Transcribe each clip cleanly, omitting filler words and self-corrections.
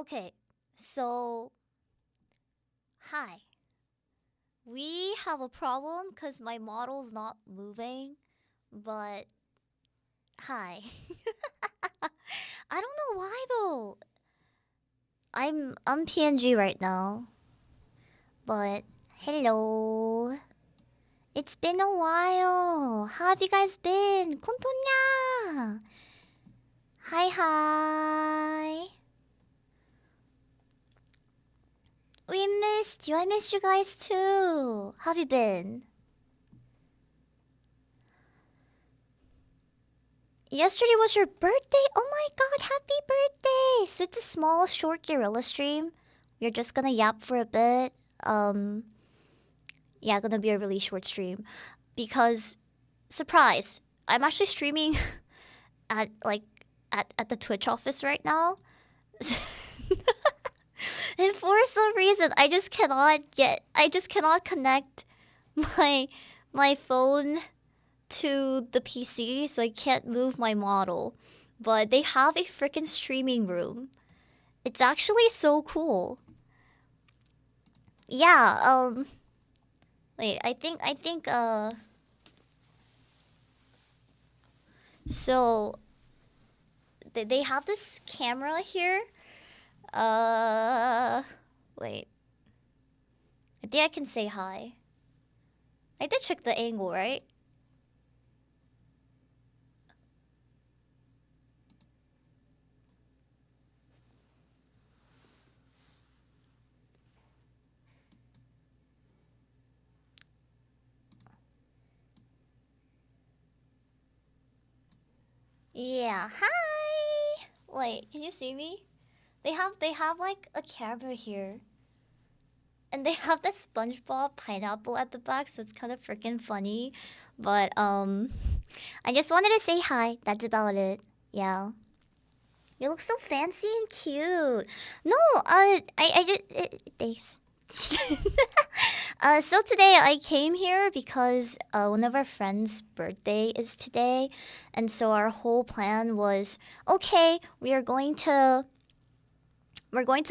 Okay, so hi. We have a problem because my model's not moving, but hi. I don't know why though. I'm PNG right now, but hello. It's been a while. How have you guys been? 콘토냐? Hi hi. We missed you. I missed you guys too. How have you been? Yesterday was your birthday? Oh my god, happy birthday! So it's a small, short gorilla stream. We're just gonna yap for a bit. Um, yeah, gonna be a really short stream. Because, surprise, I'm actually streaming at, like, at the Twitch office right now. And for some reason, I just cannot connect my, my phone to the PC, so I can't move my model. But they have a freaking streaming room. It's actually so cool. Yeah, wait, so they have this camera here. Uh wait. I think I can say hi. I did check the angle, right? Yeah, hi. Wait, can you see me? They have like a camera here. And they have the SpongeBob pineapple at the back, so it's kind of freaking funny. But I just wanted to say hi. That's about it. Yeah. You look so fancy and cute. No, I just thanks. So today I came here because one of our friends' birthday is today, and so our whole plan was okay. We're going to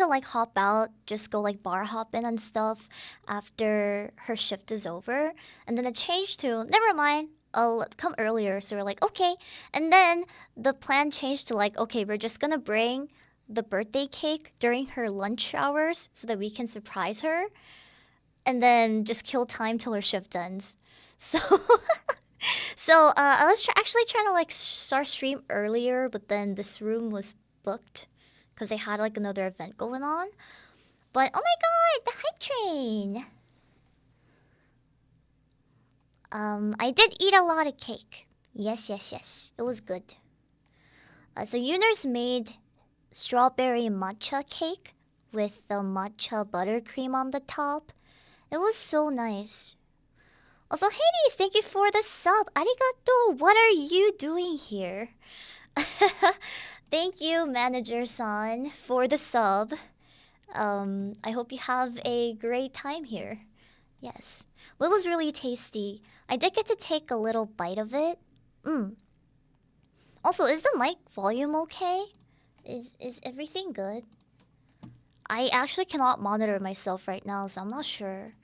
like hop out, just go like bar hopping and stuff after her shift is over. And then it changed to, never mind, I'll come earlier. So we're like, okay. And then the plan changed to like, okay, we're just gonna bring the birthday cake during her lunch hours so that we can surprise her. And then just kill time till her shift ends. So, I was actually trying to like start stream earlier, but then this room was booked because they had like another event going on. But oh my god, the hype train! I did eat a lot of cake. Yes, yes, yes. It was good. So Yuners made strawberry matcha cake with the matcha buttercream on the top. It was so nice. Also, Hades, thank you for the sub. Arigato. What are you doing here? Thank you, Manager-san, for the sub. I hope you have a great time here. Yes. Well, it was really tasty. I did get to take a little bite of it. Mm. Also, is the mic volume okay? Is everything good? I actually cannot monitor myself right now, so I'm not sure.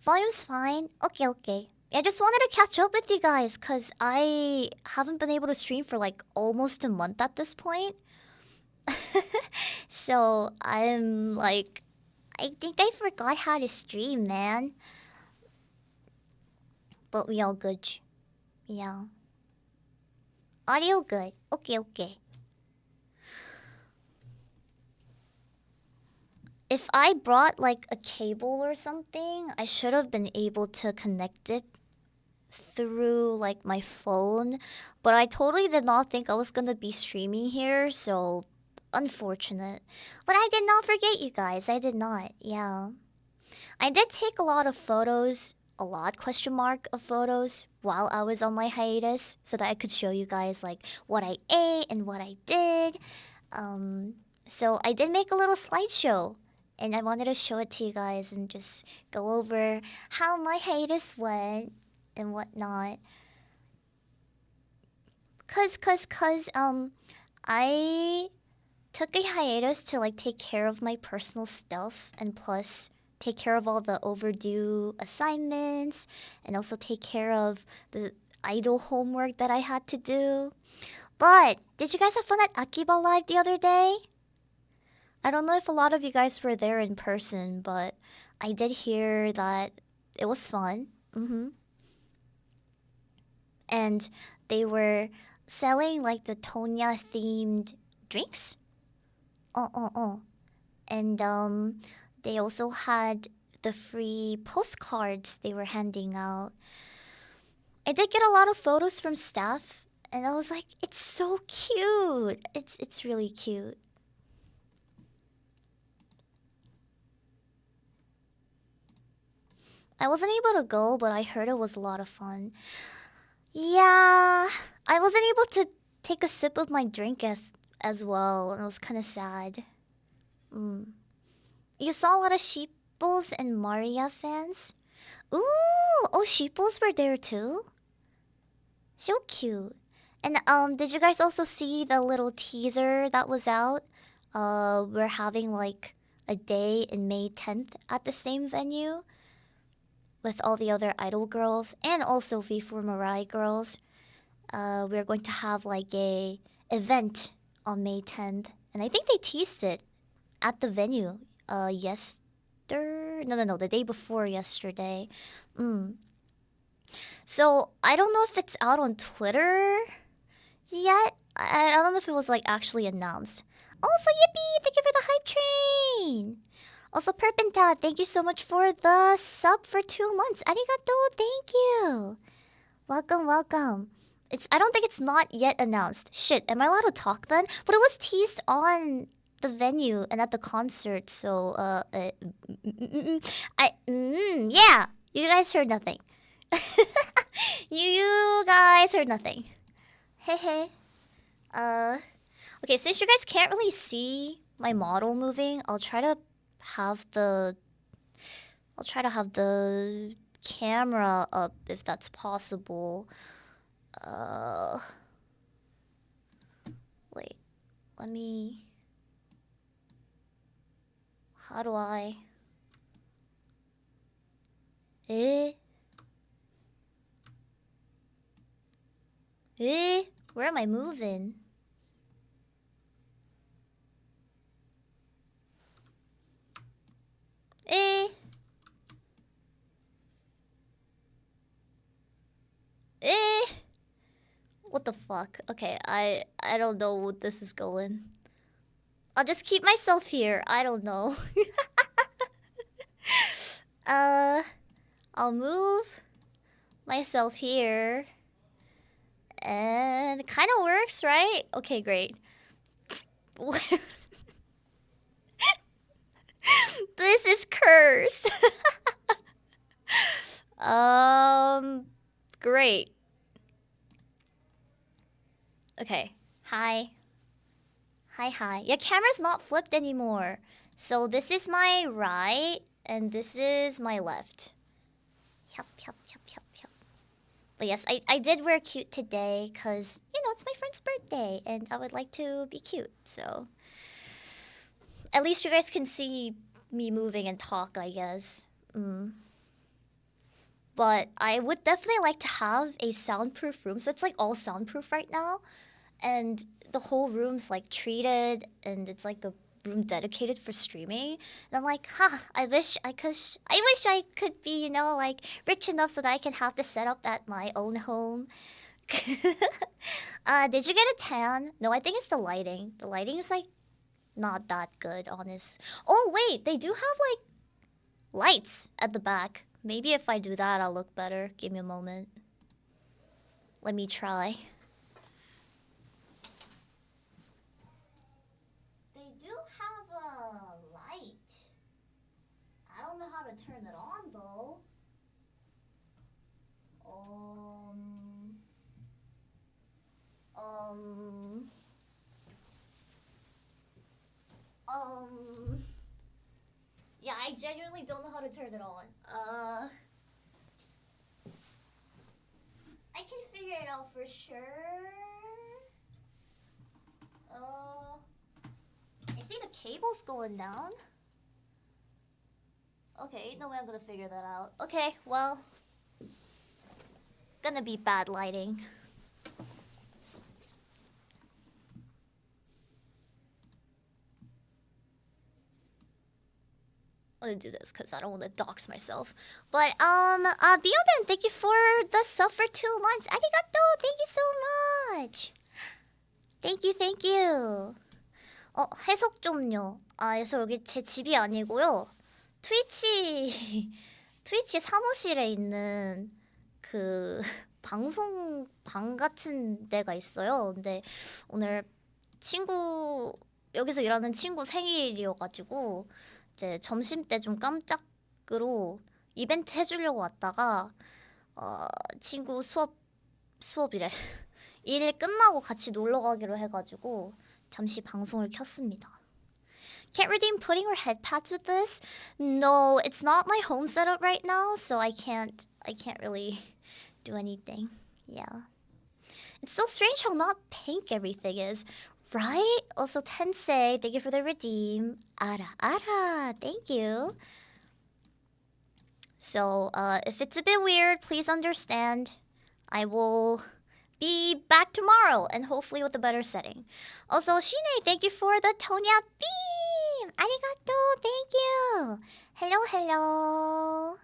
Volume's fine. Okay, okay. I just wanted to catch up with you guys because I haven't been able to stream for like almost a month at this point. So I'm like, I think I forgot how to stream, man. But we all good. Yeah. Audio good. Okay, okay. If I brought like a cable or something, I should have been able to connect it through like my phone. But I totally did not think I was gonna be streaming here, so unfortunate. But I did not forget you guys. I did not. Yeah. I did take a lot of photos, a lot question mark of photos while I was on my hiatus so that I could show you guys like what I ate and what I did. So I did make a little slideshow and I wanted to show it to you guys and just go over how my hiatus went and whatnot. Cause, I took a hiatus to like take care of my personal stuff and plus take care of all the overdue assignments and also take care of the idol homework that I had to do. But did you guys have fun at Akiba Live the other day? I don't know if a lot of you guys were there in person, but I did hear that it was fun. And they were selling like the Tonya themed drinks. Oh. And they also had the free postcards they were handing out. I did get a lot of photos from staff, and I was like, it's so cute. It's really cute. I wasn't able to go, but I heard it was a lot of fun. Yeah, I wasn't able to take a sip of my drink as well, and it was kind of sad. You saw a lot of Sheeples and Maria fans? Ooh, oh, Sheeples were there too? So cute. And did you guys also see the little teaser that was out? We're having like a day in May 10th at the same venue with all the other idol girls and also V4 Mirai girls. We're going to have like a event on May 10th, and I think they teased it at the venue. No, the day before yesterday. So I don't know if it's out on Twitter yet. I don't know if it was like actually announced. Also, yippee! Thank you for the hype train. Also, Perpenta, thank you so much for the sub for 2 months. Arigato, thank you. Welcome. I don't think it's not yet announced. Shit, am I allowed to talk then? But it was teased on the venue and at the concert, so yeah, you guys heard nothing. you guys heard nothing. Hey. Okay, since you guys can't really see my model moving, I'll try to have the camera up if that's possible. Wait, let me. How do I? Where am I moving? What the fuck? Okay, I don't know what this is going. I'll just keep myself here. I don't know. I'll move myself here. And it kind of works, right? Okay, great. This is cursed. Great. Okay. Hi. Yeah, camera's not flipped anymore. So this is my right, and this is my left. Yup. But yes, I did wear cute today because, it's my friend's birthday, and I would like to be cute, so. At least you guys can see me moving and talk, I guess. But I would definitely like to have a soundproof room. So it's like all soundproof right now. And the whole room's like treated and it's like a room dedicated for streaming. And I'm like, I wish I could be, like rich enough so that I can have the setup at my own home. Did you get a tan? No, I think it's the lighting. The lighting is like not that good, honest. Oh wait, they do have like lights at the back. Maybe if I do that, I'll look better. Give me a moment. Let me try. They do have a light. I don't know how to turn it on though. Yeah, I genuinely don't know how to turn it on. I can figure it out for sure. see the cables going down. Okay, no way I'm gonna figure that out. Okay, well, gonna be bad lighting. I'm gonna do this because I don't want to dox myself. But Bioden, thank you for the sub for 2 months. Arigato, thank you so much. Thank you, thank you. 해석 좀요. 그래서 여기 제 집이 아니고요. 트위치 트위치 사무실에 있는 그 방송방 같은 데가 있어요. 근데 오늘 친구 여기서 일하는 친구 생일이어가지고 이제 점심 때 좀 깜짝으로 이벤트 해주려고 왔다가 친구 수업이래. 일 끝나고 같이 놀러 가기로 해가지고 잠시 방송을 켰습니다. Can't redeem pudding or head pads with this? No, it's not my home setup right now, so I can't really do anything. Yeah. It's so strange how not pink everything is, right? Also, Tensei, thank you for the redeem. Ara, thank you. So, if it's a bit weird, please understand. I will be back tomorrow and hopefully with a better setting. Also, Shine, thank you for the Tonya beam. Arigato, thank you. Hello.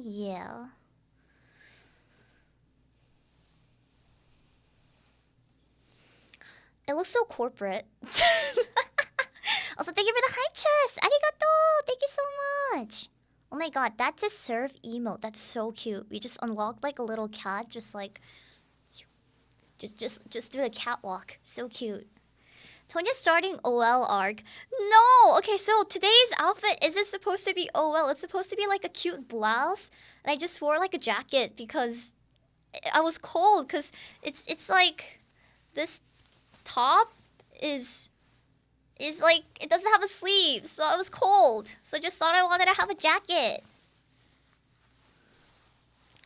Yeah. It looks so corporate. Also, thank you for the hype chest. Arigato, thank you so much. Oh my god, that's a serve emote. That's so cute. We just unlocked like a little cat, just do a catwalk. So cute. Tonya's starting OL arc. No! Okay, so today's outfit isn't supposed to be OL. It's supposed to be like a cute blouse. And I just wore like a jacket because I was cold. Because it's like this top is like it doesn't have a sleeve. So I was cold. So I just thought I wanted to have a jacket.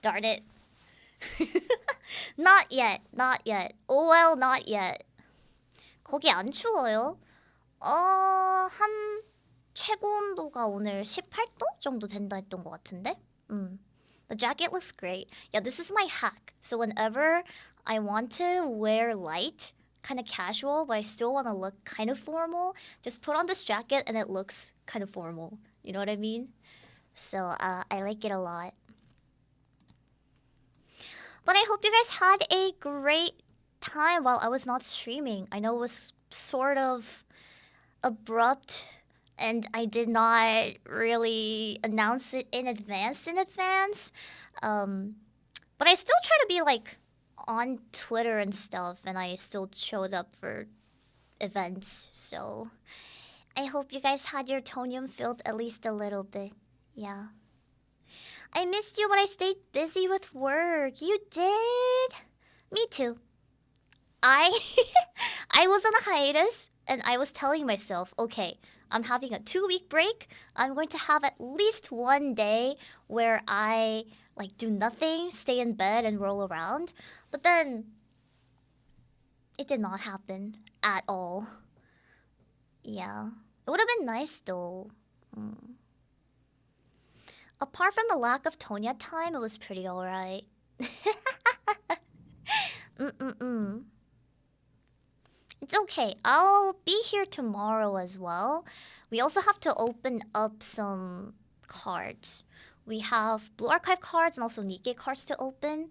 Darn it. Not yet. OL not yet. 거기 안 추워요? 한 최고 온도가 오늘 18도 정도 된다 했던 것 같은데? The jacket looks great. Yeah, this is my hack. So whenever I want to wear light, kind of casual, but I still want to look kind of formal, just put on this jacket and it looks kind of formal. You know what I mean? So I like it a lot. But I hope you guys had a great time while I was not streaming. I know it was sort of abrupt and I did not really announce it in advance. But I still try to be like on Twitter and stuff, and I still showed up for events. So I hope you guys had your tonium filled at least a little bit. Yeah. I missed you, but I stayed busy with work. You did? Me too. I was on a hiatus and I was telling myself, okay, I'm having a 2-week break. I'm going to have at least one day where I like do nothing, stay in bed and roll around. But then it did not happen at all. Yeah. It would have been nice though. Apart from the lack of Tonya time, it was pretty alright. It's okay. I'll be here tomorrow as well. We also have to open up some cards. We have Blue Archive cards and also Nikkei cards to open.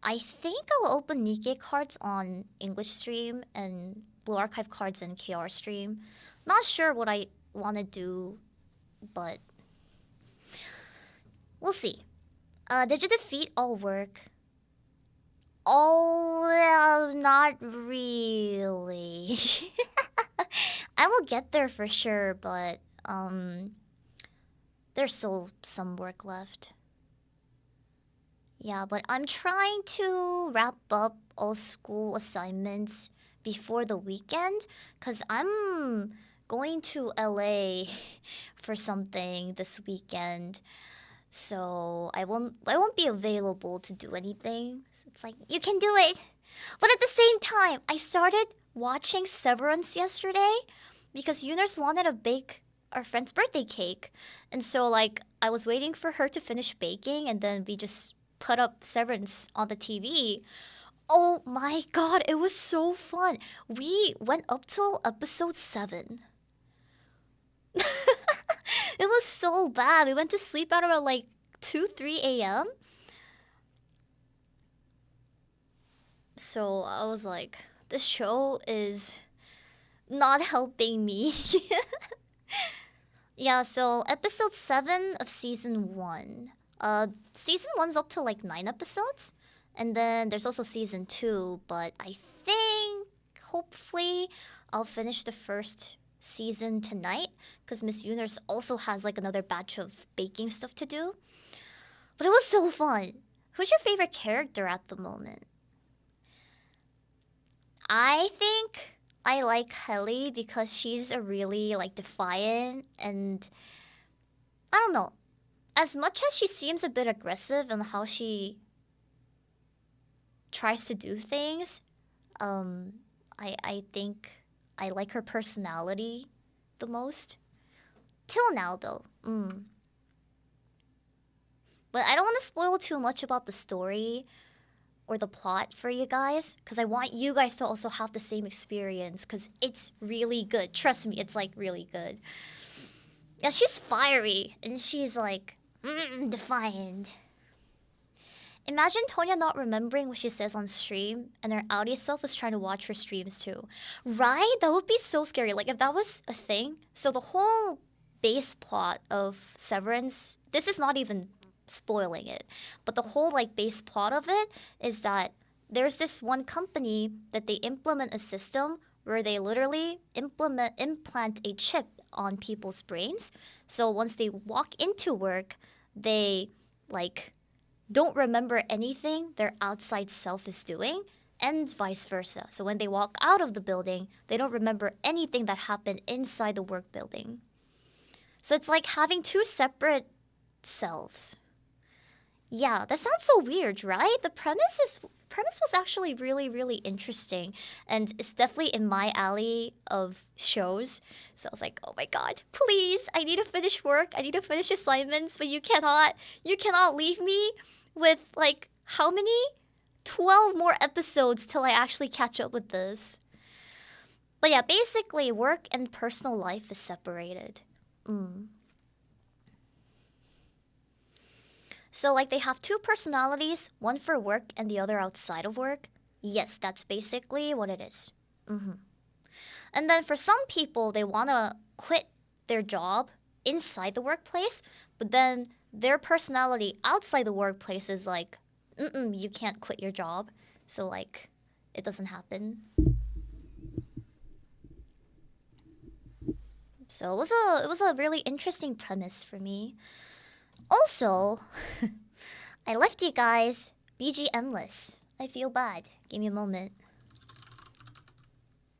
I think I'll open Nikkei cards on English stream and Blue Archive cards in KR stream. Not sure what I want to do, but we'll see. Did you defeat all work? Oh, not really. I will get there for sure, but there's still some work left. Yeah, but I'm trying to wrap up all school assignments before the weekend because I'm going to LA for something this weekend. So I won't be available to do anything. So it's like, you can do it. But at the same time, I started watching Severance yesterday because Eunice wanted to bake our friend's birthday cake. And so, like, I was waiting for her to finish baking, and then we just put up Severance on the TV. Oh my god, it was so fun. We went up till episode 7. It was so bad. We went to sleep at about like 2, 3 a.m. So I was like, this show is not helping me. Yeah, so episode 7 of season 1. Season 1's up to like 9 episodes. And then there's also season 2, but I think hopefully I'll finish the first season tonight because Miss Eunice also has like another batch of baking stuff to do. But it was so fun. Who's your favorite character at the moment? I think I like Helly because she's a really like defiant and I don't know. As much as she seems a bit aggressive in how she tries to do things, I think I like her personality the most. Till now though. But I don't want to spoil too much about the story or the plot for you guys because I want you guys to also have the same experience because it's really good. Trust me, it's like really good. Yeah, she's fiery and she's like defiant. Imagine Tonya not remembering what she says on stream and her outie self is trying to watch her streams too. Right? That would be so scary. Like if that was a thing. So the whole base plot of Severance, this is not even spoiling it, but the whole like base plot of it is that there's this one company that they implement a system where they literally implant a chip on people's brains. So once they walk into work, they like don't remember anything their outside self is doing and vice versa. So when they walk out of the building, they don't remember anything that happened inside the work building. So it's like having two separate selves. Yeah, that sounds so weird, right? The premise was actually really, really interesting, and it's definitely in my alley of shows. So I was like, oh my god, please, I need to finish work, I need to finish assignments, but you cannot leave me with like how many? 12 more episodes till I actually catch up with this. But yeah, basically, work and personal life is separated. So, like, they have two personalities, one for work and the other outside of work. Yes, that's basically what it is. And then for some people, they want to quit their job inside the workplace, but then their personality outside the workplace is like, you can't quit your job. So, like, it doesn't happen. So it was a really interesting premise for me. Also, I left you guys BGMless. I feel bad. Give me a moment.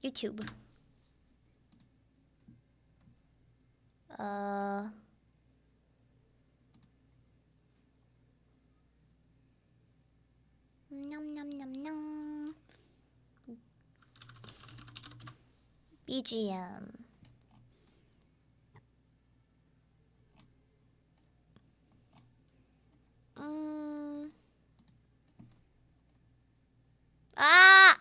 YouTube. Nom nom nom nom. BGM. Ah!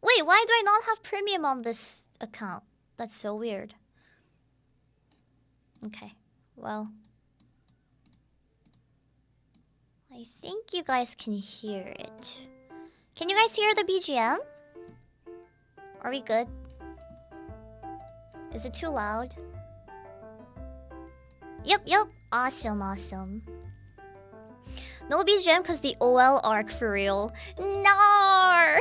Wait, why do I not have premium on this account? That's so weird. Okay, well. I think you guys can hear it. Can you guys hear the BGM? Are we good? Is it too loud? Yep. Awesome. No BGM because the OL arc for real. No.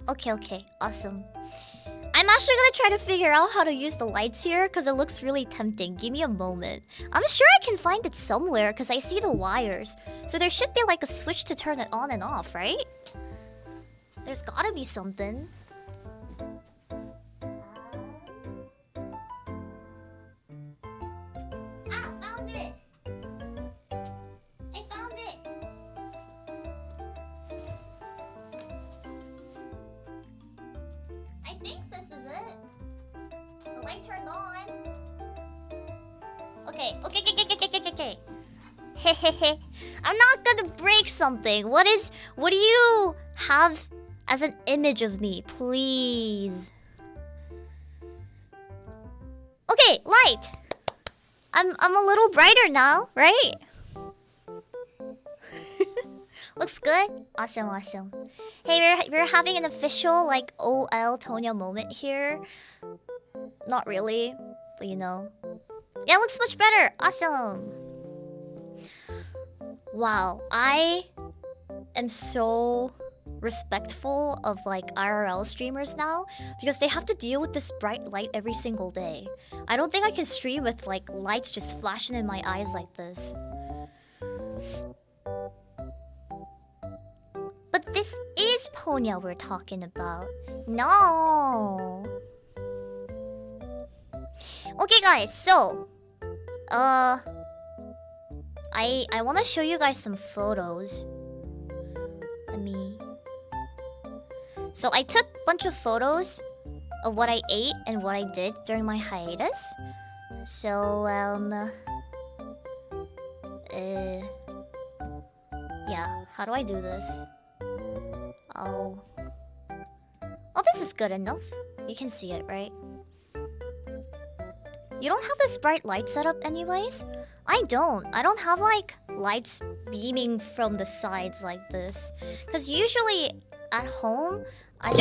Okay. Awesome. I'm actually gonna try to figure out how to use the lights here because it looks really tempting. Give me a moment. I'm sure I can find it somewhere because I see the wires. So there should be like a switch to turn it on and off, right? There's gotta be something. Found it! I found it! think this is it. The light turned on. Okay. Hehehe. I'm not gonna break something. What do you have as an image of me, please? Okay, light. I'm a little brighter now, right? Looks good. Awesome. Hey, we're having an official like OL Tonya moment here. Not really, but you know. Yeah, it looks much better. Awesome. Wow, I am so respectful of like IRL streamers now because they have to deal with this bright light every single day. I don't think I can stream with like lights just flashing in my eyes like this. But this is Ponya we're talking about. No. Okay guys, so I want to show you guys some photos. So I took a bunch of photos of what I ate and what I did during my hiatus. So yeah, how do I do this? Oh, this is good enough. You can see it, right? You don't have this bright light setup anyways? I don't have like lights beaming from the sides like this. Cause usually at home, my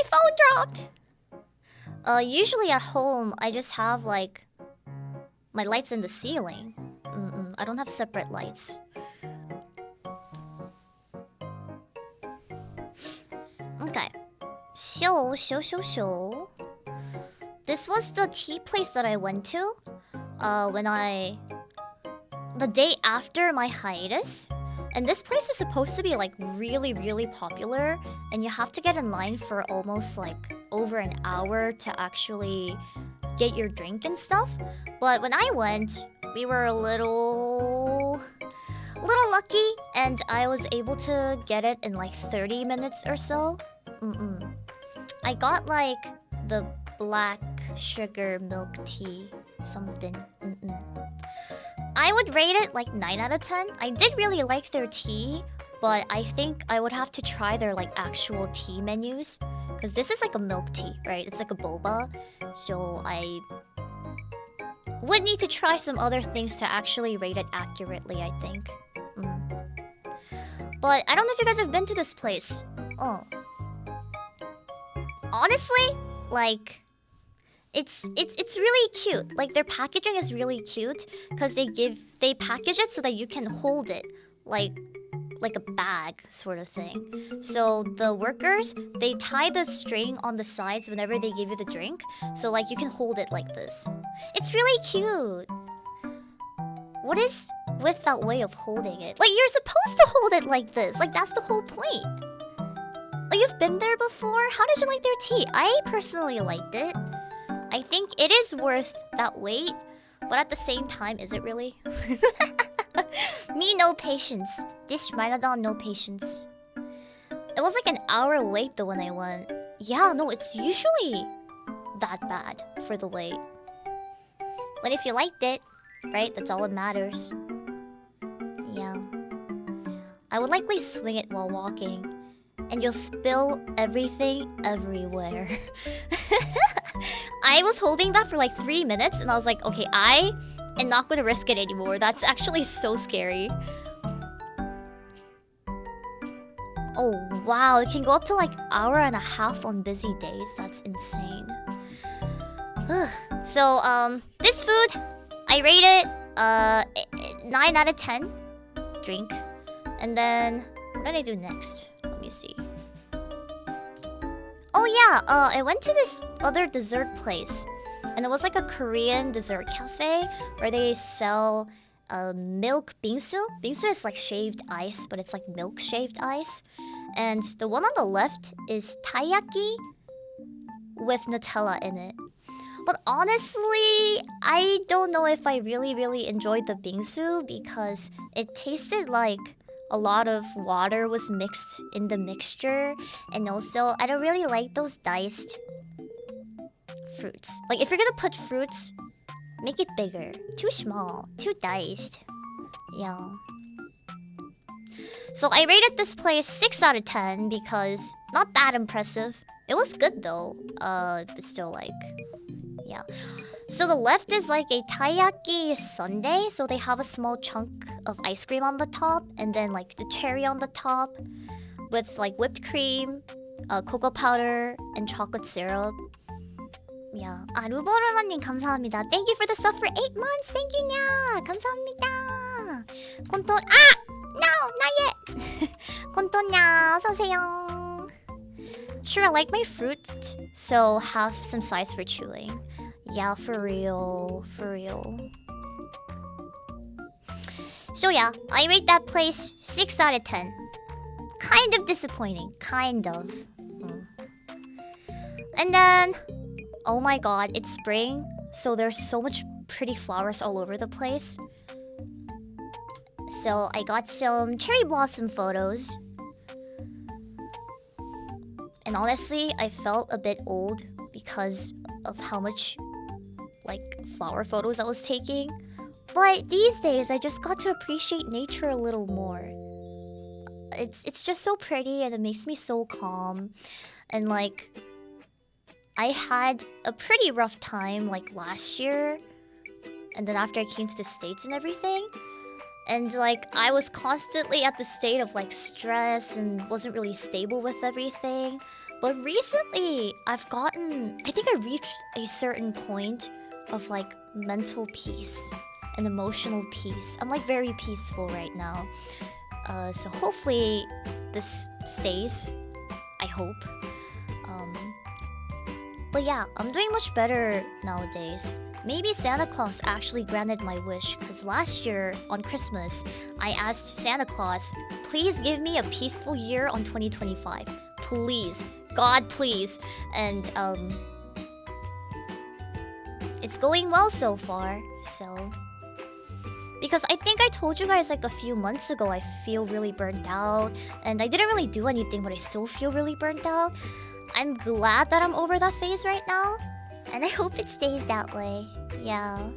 phone dropped! Usually at home, I just have like my lights in the ceiling. I don't have separate lights. Okay. Show. This was the tea place that I went to the day after my hiatus. And this place is supposed to be like really popular, and you have to get in line for almost like over an hour to actually get your drink and stuff. But when I went, we were a little lucky, and I was able to get it in like 30 minutes or so. I got like the black sugar milk tea something. I would rate it like 9 out of 10. I did really like their tea, but I think I would have to try their like actual tea menus, because this is like a milk tea, right? It's like a boba, so I would need to try some other things to actually rate it accurately, I think. But I don't know if you guys have been to this place. Oh, honestly, like it's really cute. Like their packaging is really cute because they package it so that you can hold it like a bag sort of thing. So the workers, they tie the string on the sides whenever they give you the drink, so like you can hold it like this. It's really cute. What is with that way of holding it? Like you're supposed to hold it like this. Like that's the whole point. Like you've been there before? How did you like their tea? I personally liked it. I think it is worth that wait, but at the same time, is it really? Me, no patience. This Ramadan, no patience. It was like an hour wait though when I went. Yeah, no, it's usually that bad for the wait. But if you liked it, right, that's all that matters. Yeah. I would likely swing it while walking, and you'll spill everything everywhere. I was holding that for like 3 minutes, and I was like, okay, I am not gonna risk it anymore. That's actually so scary. Oh wow, it can go up to like hour and a half on busy days. That's insane. So this food, I rate it 9 out of 10 drink. And then what did I do next? Let me see. Oh yeah, I went to this other dessert place, and it was like a Korean dessert cafe where they sell milk bingsu. Bingsu is like shaved ice, but it's like milk shaved ice. And the one on the left is taiyaki with Nutella in it. But honestly, I don't know if I really enjoyed the bingsu because it tasted like a lot of water was mixed in the mixture. And also, I don't really like those diced fruits. Like, if you're gonna put fruits, make it bigger. Too small. Too diced. Yeah. So I rated this place 6 out of 10 because not that impressive. It was good though. But still like, yeah. So the left is like a taiyaki sundae. So they have a small chunk of ice cream on the top and then like the cherry on the top with like whipped cream, cocoa powder, and chocolate syrup. Yeah. 아, 루버르마님 감사합니다. Thank you for the sub for 8 months. Thank you, 냐. 감사합니다. 콘토, no, not yet. 콘토냐, 어서오세요. Sure, I like my fruit, so have some size for chewing. Yeah, for real, for real. So yeah, I rate that place 6 out of 10. Kind of disappointing, kind of. And then, oh my god, it's spring, so there's so much pretty flowers all over the place. So I got some cherry blossom photos. And honestly, I felt a bit old because of how much like flower photos I was taking. But these days, I just got to appreciate nature a little more. It's just so pretty and it makes me so calm. And like, I had a pretty rough time like last year. And then after I came to the States and everything. And like, I was constantly at the state of like stress and wasn't really stable with everything. But recently, I think I reached a certain point of like mental peace and emotional peace. I'm like very peaceful right now. So hopefully this stays. I hope. But yeah, I'm doing much better nowadays. Maybe Santa Claus actually granted my wish, because last year on Christmas, I asked Santa Claus, please give me a peaceful year on 2025. Please. God, please. And it's going well so far, so. Because I think I told you guys like a few months ago I feel really burnt out. And I didn't really do anything, but I still feel really burnt out. I'm glad that I'm over that phase right now. And I hope it stays that way. Yeah.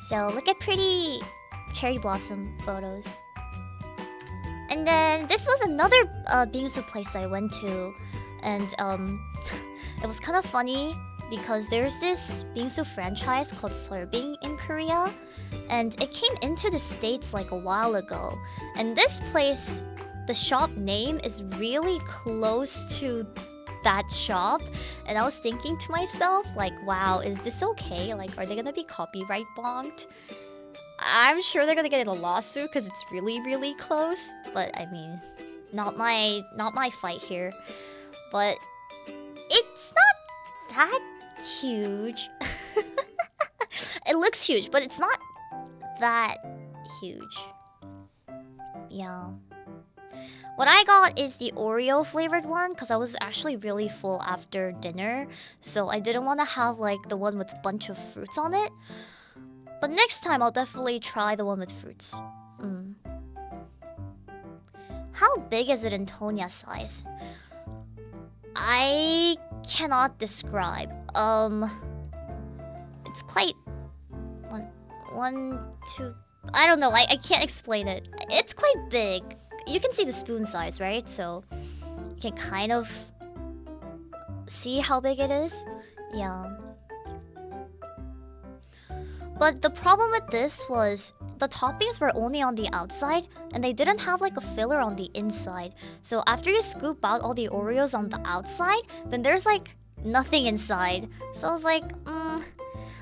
So look at pretty cherry blossom photos. And then this was another bingsu place I went to. And it was kind of funny because there's this bingsu franchise called Serbing in Korea. And it came into the States like a while ago. And this place, the shop name is really close to that shop. And I was thinking to myself, like, wow, is this okay? Like, are they gonna be copyright bonked? I'm sure they're gonna get in a lawsuit because it's really, really close. But I mean, not my fight here. But it's not that huge. It looks huge, but it's not that huge. Yeah. What I got is the Oreo flavored one because I was actually really full after dinner. So I didn't want to have like the one with a bunch of fruits on it. But next time I'll definitely try the one with fruits. How big is it in Tonya size? I cannot describe. It's quite... One, two... I don't know, I can't explain it. It's quite big. You can see the spoon size, right? So you can kind of see how big it is. Yeah. But the problem with this was the toppings were only on the outside and they didn't have like a filler on the inside. So after you scoop out all the Oreos on the outside, then there's like nothing inside. So I was like,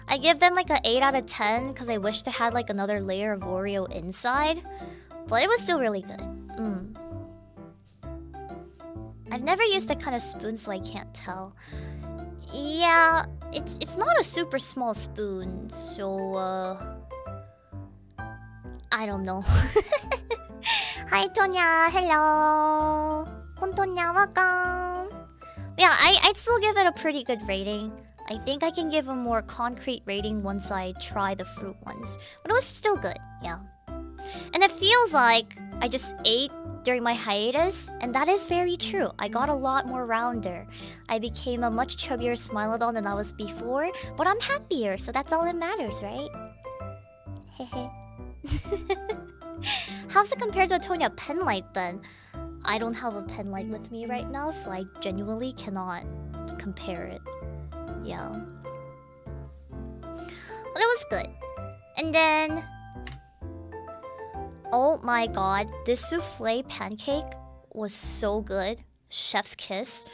I give them like an 8 out of 10 because I wish they had like another layer of Oreo inside. But it was still really good. I've never used that kind of spoon, so I can't tell. Yeah, it's not a super small spoon, so I don't know. Hi Tonya, hello. Kontonya, welcome. Yeah, I'd still give it a pretty good rating. I think I can give a more concrete rating once I try the fruit ones. But it was still good, yeah. And it feels like I just ate during my hiatus, and that is very true. I got a lot more rounder. I became a much chubbier Smilodon than I was before, but I'm happier, so that's all that matters, right? Hehe. How's it compared to a Tonya penlight then? I don't have a penlight with me right now, so I genuinely cannot compare it. Yeah. But it was good. And then... oh my god, this souffle pancake was so good. Chef's kiss.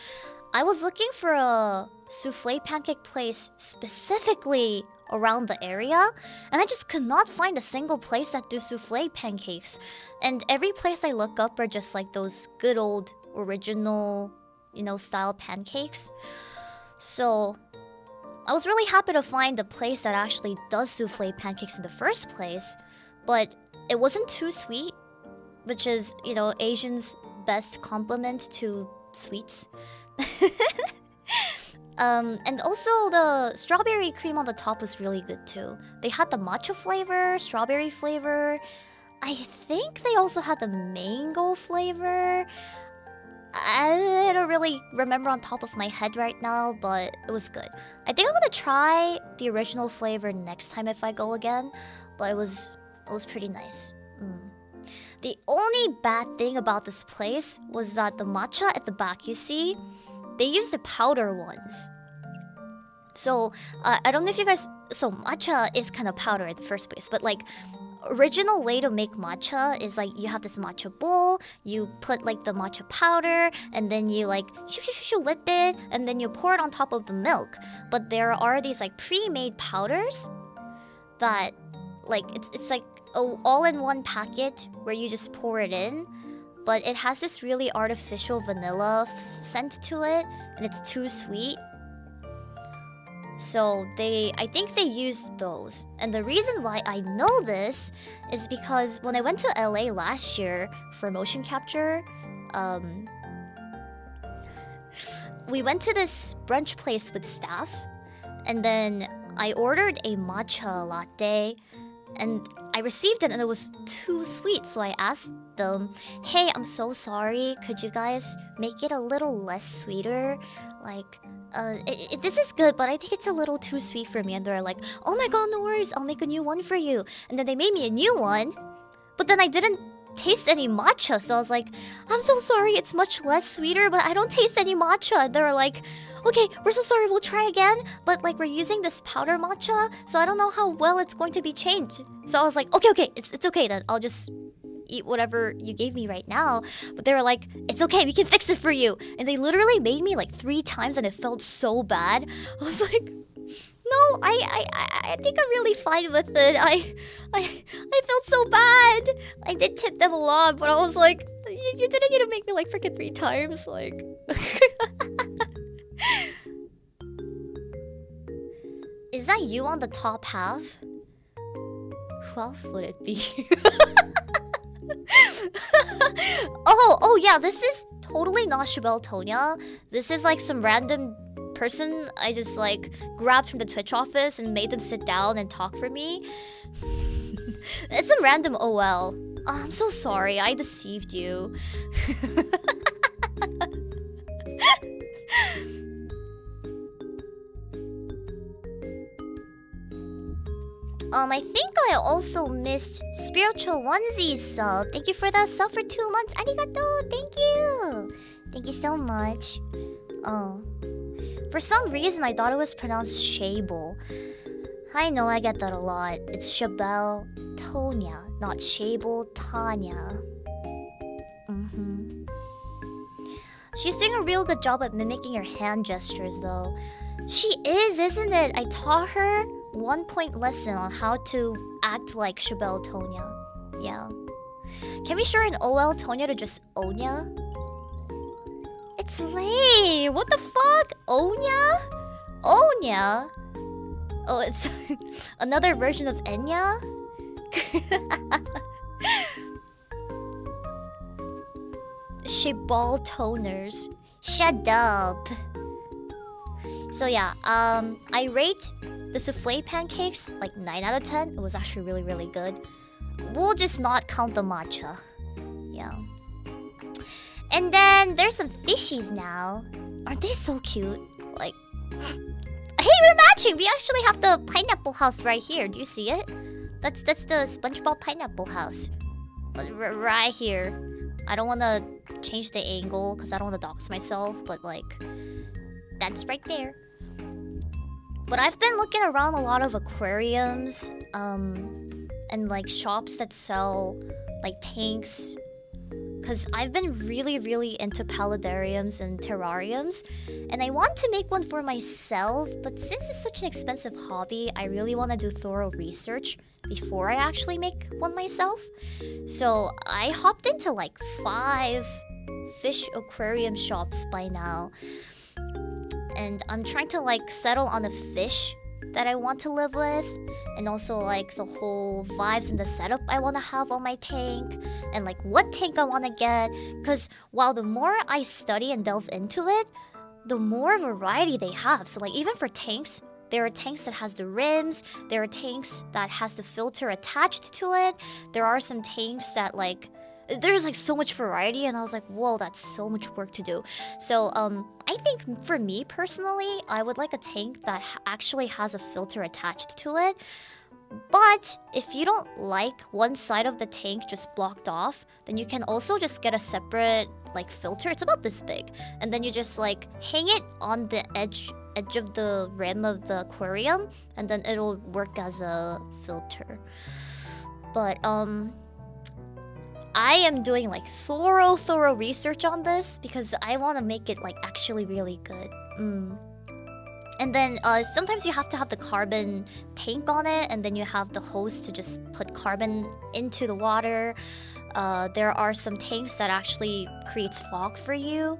I was looking for a souffle pancake place specifically around the area, and I just could not find a single place that do souffle pancakes. And every place I look up are just like those good old original, you know, style pancakes. So I was really happy to find a place that actually does souffle pancakes in the first place, but it wasn't too sweet, which is, you know, Asians' best compliment to sweets. And also the strawberry cream on the top was really good too. They had the matcha flavor, strawberry flavor. I think they also had the mango flavor. I don't really remember on top of my head right now, but it was good. I think I'm gonna try the original flavor next time if I go again, but it was pretty nice. The only bad thing about this place was that the matcha at the back, you see, they use the powder ones. So, I don't know if you guys... so matcha is kind of powder in the first place, but like, original way to make matcha is like, you have this matcha bowl, you put like the matcha powder, and then you like, whip it, and then you pour it on top of the milk. But there are these like pre-made powders that, like, it's like a all-in-one packet where you just pour it in, but it has this really artificial vanilla scent to it, and it's too sweet. So I think they used those. And the reason why I know this is because when I went to LA last year for motion capture, we went to this brunch place with staff, and then I ordered a matcha latte, and I received it and it was too sweet, so I asked them, hey, I'm so sorry, could you guys make it a little less sweeter? Like, this is good, but I think it's a little too sweet for me. And they're like, oh my god, no worries, I'll make a new one for you. And then they made me a new one, but then I didn't taste any matcha, so I was like, I'm so sorry, it's much less sweeter, but I don't taste any matcha. And they were like, okay, we're so sorry, we'll try again, but like we're using this powder matcha, so I don't know how well it's going to be changed. So I was like, okay, it's okay then, I'll just eat whatever you gave me right now. But they were like, it's okay, we can fix it for you. And they literally made me like 3 times and it felt so bad. I was like, no, I think I'm really fine with it. I felt so bad. I did tip them a lot, but I was like, you didn't need to make me like freaking 3 times, like. Is that you on the top half? Who else would it be? Oh yeah, this is totally not Shabelle Tonya. This is like some random person I just like grabbed from the Twitch office and made them sit down and talk for me. It's some random OL. Oh, I'm so sorry, I deceived you. I think I also missed Spiritual Onesie sub. Thank you for that sub for 2 months. Arigato! Thank you! Thank you so much. Oh. For some reason, I thought it was pronounced Shable. I know, I get that a lot. It's Shabelle Tonya, not Shable Tanya. She's doing a real good job at mimicking her hand gestures, though. She is, isn't it? I taught her 1-point lesson on how to act like Shabelle Tonya. Yeah. Can we shorten OL Tonya to just Onya? It's lame. What the fuck? Onya? Onya? Oh, it's another version of Enya? Shabelle Toners. Shut up. So yeah, I rate the souffle pancakes like 9 out of 10. It was actually really, really good. we'll just not count the matcha. Yeah. And then there's some fishies now. Aren't they so cute? Like, hey, we're matching. We actually have the pineapple house right here. Do you see it? That's the SpongeBob pineapple house. Right here. I don't want to change the angle because I don't want to dox myself, but like, that's right there. But I've been looking around a lot of aquariums, and like shops that sell like tanks, because I've been really into paludariums and terrariums, and I want to make one for myself, but since it's such an expensive hobby, I really want to do thorough research before I actually make one myself. So I hopped into like 5 fish aquarium shops by now, and I'm trying to like settle on a fish that I want to live with, and also like the whole vibes and the setup I want to have on my tank, and like what tank I want to get, because while the more I study and delve into it, the more variety they have. So like even for tanks, there are tanks that has the rims, there are tanks that has the filter attached to it, there are some tanks that like, there's like so much variety, and I was like, whoa, that's so much work to do. So I think for me personally, I would like a tank that actually has a filter attached to it. But if you don't like one side of the tank just blocked off, then you can also just get a separate like filter. It's about this big, and then you just like hang it on the edge of the rim of the aquarium, and then it'll work as a filter. But I am doing like thorough research on this because I want to make it like actually really good. And then sometimes you have to have the carbon tank on it, and then you have the hose to just put carbon into the water. There are some tanks that actually creates fog for you.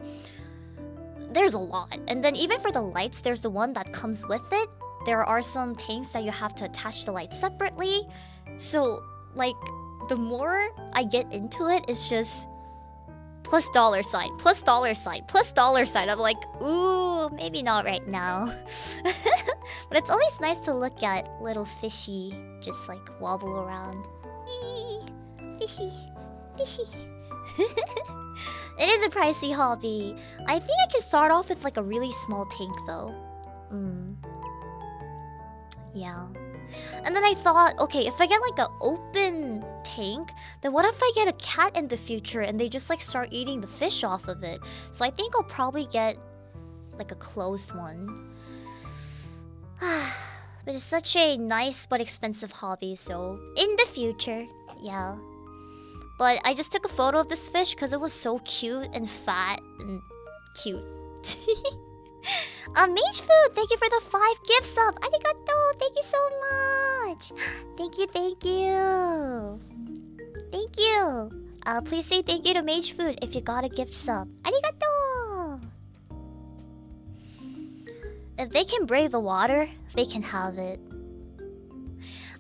There's a lot. And then even for the lights, there's the one that comes with it. There are some tanks that you have to attach the lights separately. So like the more I get into it, it's just plus dollar sign, plus dollar sign, plus dollar sign. I'm like, ooh, maybe not right now. But it's always nice to look at little fishy just like wobble around. Fishy, fishy. It is a pricey hobby. I think I can start off with like a really small tank though. Yeah. And then I thought, okay, if I get like an open tank, then what if I get a cat in the future and they just like start eating the fish off of it? So I think I'll probably get like a closed one. But it's such a nice but expensive hobby, so in the future, yeah. But I just took a photo of this fish because it was so cute and fat and cute. Mage Food, thank you for the 5 gift sub. Arigato, thank you so much. Thank you, thank you. Thank you. Please say thank you to Mage Food if you got a gift sub. Arigato. If they can brave the water, they can have it.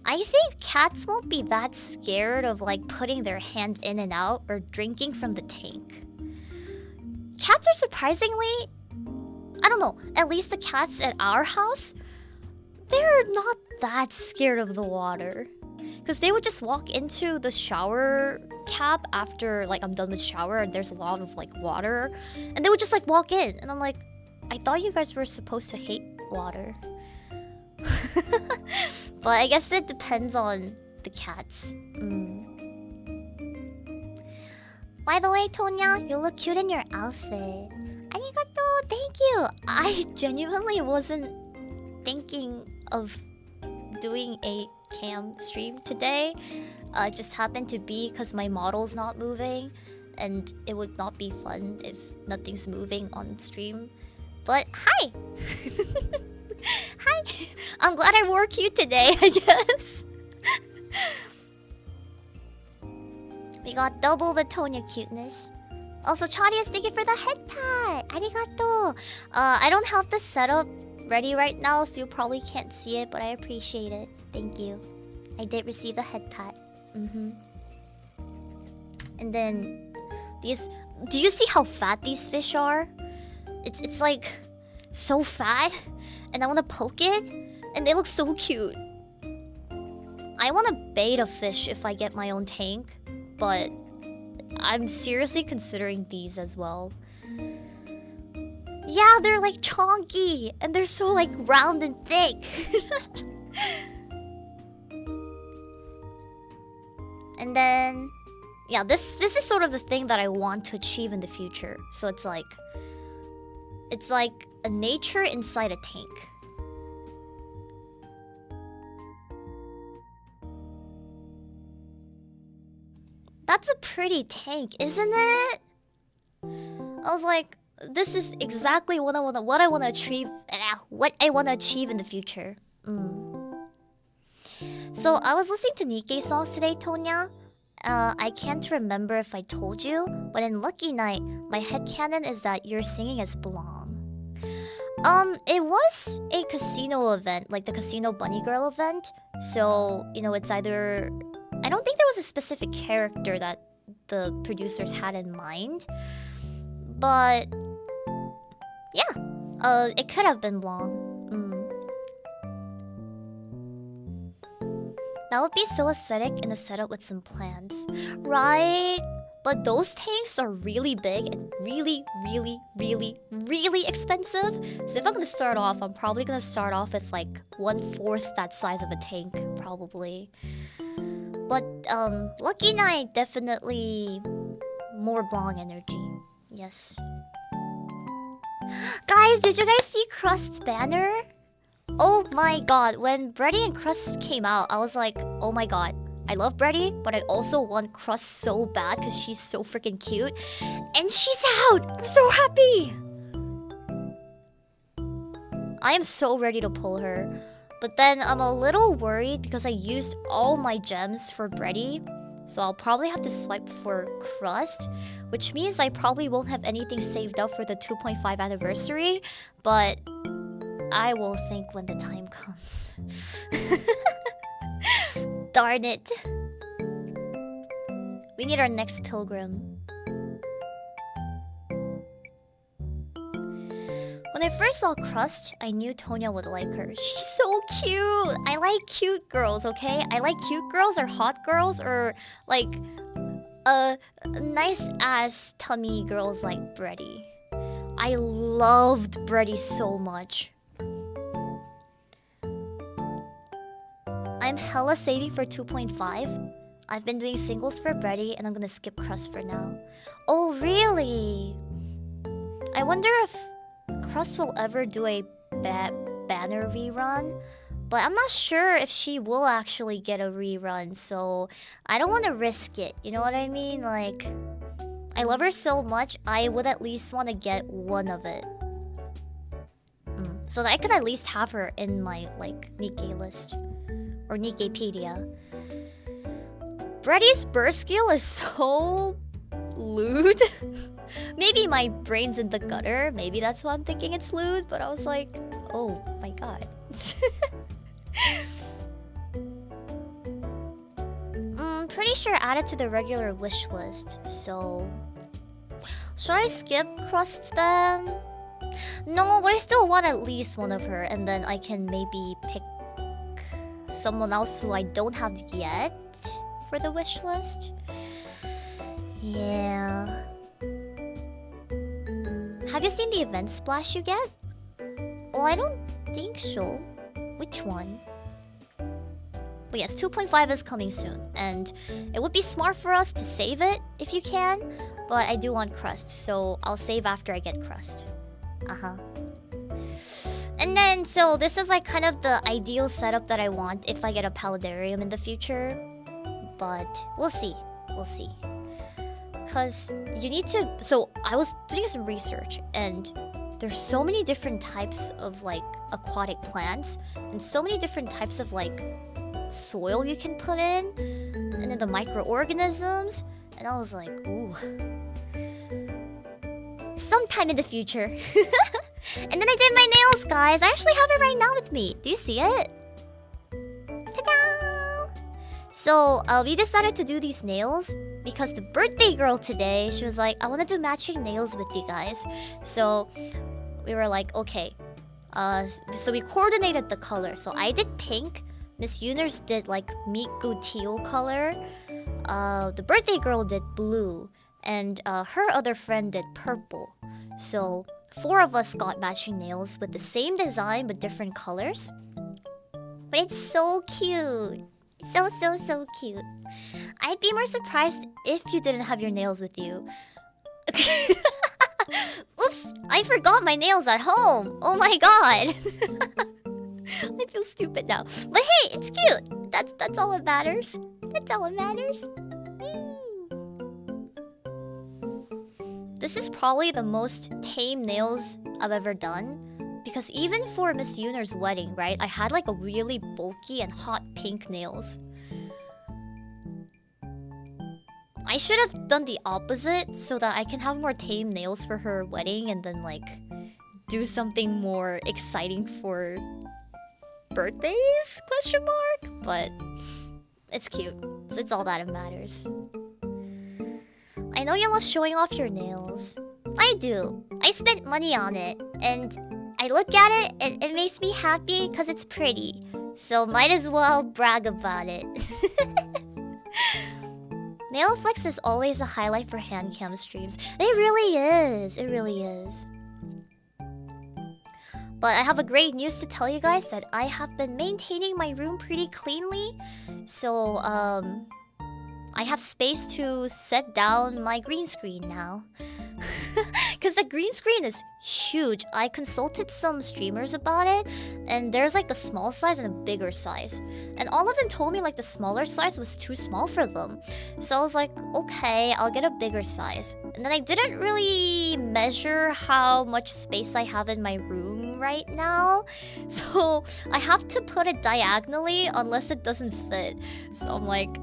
I think cats won't be that scared of like putting their hand in and out or drinking from the tank. Cats are surprisingly, I don't know, at least the cats at our house, they're not that scared of the water. Because they would just walk into the shower cap after like I'm done with shower and there's a lot of like water. And they would just like walk in. And I'm like, I thought you guys were supposed to hate water. But I guess it depends on the cats. By the way, Tonya, you look cute in your outfit. Arigato, thank you. I genuinely wasn't thinking of doing a cam stream today. It just happened to be because my model's not moving, and it would not be fun if nothing's moving on stream. But hi! Hi! I'm glad I wore cute today, I guess. We got double the Tonya cuteness. Also, Chadius, thank you for the head pat! Arigato! I don't have the setup ready right now, so you probably can't see it, but I appreciate it. Thank you. I did receive the head pat. And then these, do you see how fat these fish are? It's like so fat, and I want to poke it, and they look so cute. I want to bait a fish if I get my own tank, but I'm seriously considering these as well. Yeah, they're like chonky and they're so like round and thick. And then yeah, this is sort of the thing that I want to achieve in the future. So it's like a nature inside a tank. That's a pretty tank, isn't it? I was like, this is exactly what I want to achieve. What I want to achieve in the future. So I was listening to Nikkei songs today, Tonya. I can't remember if I told you, but in Lucky Night, my headcanon is that you're singing as Blanc. It was a casino event, like the Casino Bunny Girl event. So, you know, it's either... I don't think there was a specific character that the producers had in mind. But... yeah. It could have been Blanc. That would be so aesthetic in a setup with some plants. Right? But those tanks are really big and really, really, really, really expensive. So if I'm gonna start off, I'm probably gonna start off with like 1/4 that size of a tank, probably. But Lucky Night, definitely more Blanc energy. Yes. Guys, did you guys see Crust's banner? Oh my god, when Brady and Crust came out, I was like, oh my god. I love Brady, but I also want Crust so bad because she's so freaking cute. And she's out! I'm so happy! I am so ready to pull her. But then I'm a little worried because I used all my gems for Brady. So I'll probably have to swipe for Crust, which means I probably won't have anything saved up for the 2.5 anniversary. But I will think when the time comes. Darn it. We need our next pilgrim. When I first saw Crust, I knew Tonya would like her. She's so cute! I like cute girls, okay? I like cute girls or hot girls or like nice ass tummy girls like Brady. I loved Brady so much. I'm hella saving for 2.5. I've been doing singles for Brady and I'm gonna skip Crust for now. Oh, really? I wonder if Crust will ever do a banner rerun. But I'm not sure if she will actually get a rerun, so I don't want to risk it. You know what I mean? Like, I love her so much, I would at least want to get one of it. So that I could at least have her in my, like, Nikkei list. Or Nikkeipedia. Brady's burst skill is so lewd. Maybe my brain's in the gutter. Maybe that's why I'm thinking it's lewd. But I was like, oh my god. Pretty sure add it to the regular wish list. So, should I skip Crust then? No, but I still want at least one of her. And then I can maybe pick someone else who I don't have yet for the wish list. Yeah. Have you seen the event splash you get? Oh, I don't think so. Which one? But yes, 2.5 is coming soon. And it would be smart for us to save it if you can. But I do want Crust, so I'll save after I get Crust. And then, so this is like kind of the ideal setup that I want if I get a Paludarium in the future. But we'll see. We'll see. Because you need to... So I was doing some research and there's so many different types of like aquatic plants and so many different types of like soil you can put in. And then the microorganisms. And I was like, ooh. Sometime in the future. And then I did my nails, guys. I actually have it right now with me. Do you see it? Ta-da! So, we decided to do these nails because the birthday girl today, she was like, I want to do matching nails with you guys. So, we were like, okay. So we coordinated the color. So I did pink Miss Yuners did like Miku teal color. The birthday girl did blue, and her other friend did purple. So 4 of us got matching nails with the same design but different colors. But it's so cute. So cute. I'd be more surprised if you didn't have your nails with you. Oops, I forgot my nails at home. Oh my god. I feel stupid now. But hey, it's cute. That's all that matters. That's all that matters. This is probably the most tame nails I've ever done. Because even for Miss Yuner's wedding, right? I had like a really bulky and hot pink nails. I should have done the opposite so that I can have more tame nails for her wedding and then like do something more exciting for birthdays? Question mark? But it's cute. So it's all that matters. I know you love showing off your nails. I do. I spent money on it and I look at it and it makes me happy because it's pretty. So might as well brag about it. Nail flex is always a highlight for hand cam streams. It really is. It really is. But I have a great news to tell you guys that I have been maintaining my room pretty cleanly. So, I have space to set down my green screen now. Because the green screen is huge. I consulted some streamers about it, and there's like a small size and a bigger size. And all of them told me like the smaller size was too small for them. So I was like, okay, I'll get a bigger size. And then I didn't really measure how much space I have in my room right now. So I have to put it diagonally unless it doesn't fit. So I'm like,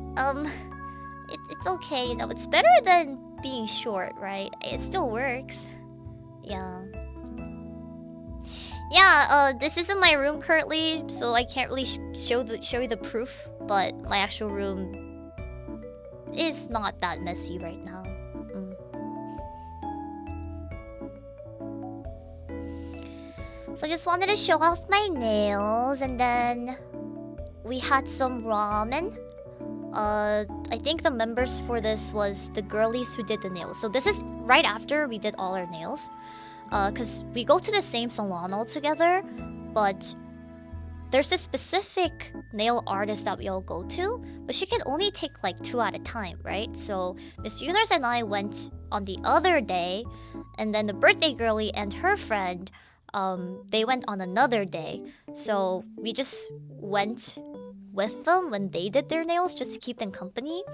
it's okay, you know, it's better than being short, right? It still works. Yeah. Yeah, this isn't my room currently, so I can't really show you the proof, but my actual room is not that messy right now. So I just wanted to show off my nails, and then we had some ramen. I think the members for this was the girlies who did the nails. So this is right after we did all our nails. Because we go to the same salon all together, but there's a specific nail artist that we all go to, but she can only take like 2 at a time, right? So Miss Yuners and I went on the other day, and then the birthday girly and her friend, they went on another day. So we just went with them when they did their nails just to keep them company.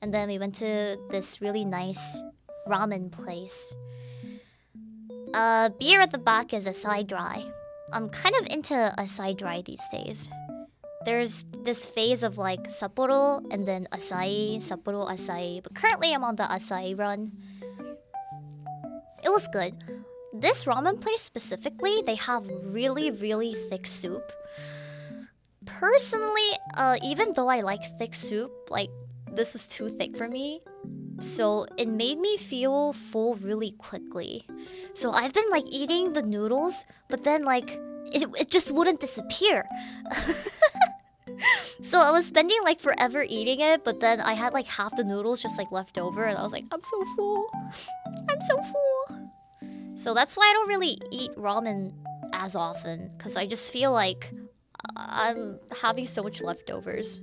And then we went to this really nice ramen place. Beer at the back is acai dry. I'm kind of into acai dry these days. There's this phase of like Sapporo and then acai, Sapporo acai, but currently I'm on the acai run. It was good. This ramen place specifically, they have really, really thick soup. Personally, even though I like thick soup, like this was too thick for me. So it made me feel full really quickly. So I've been like eating the noodles, but then like it just wouldn't disappear. So I was spending like forever eating it, but then I had like half the noodles just like left over, and I was like, I'm so full. I'm so full. So that's why I don't really eat ramen as often, because I just feel like I'm having so much leftovers.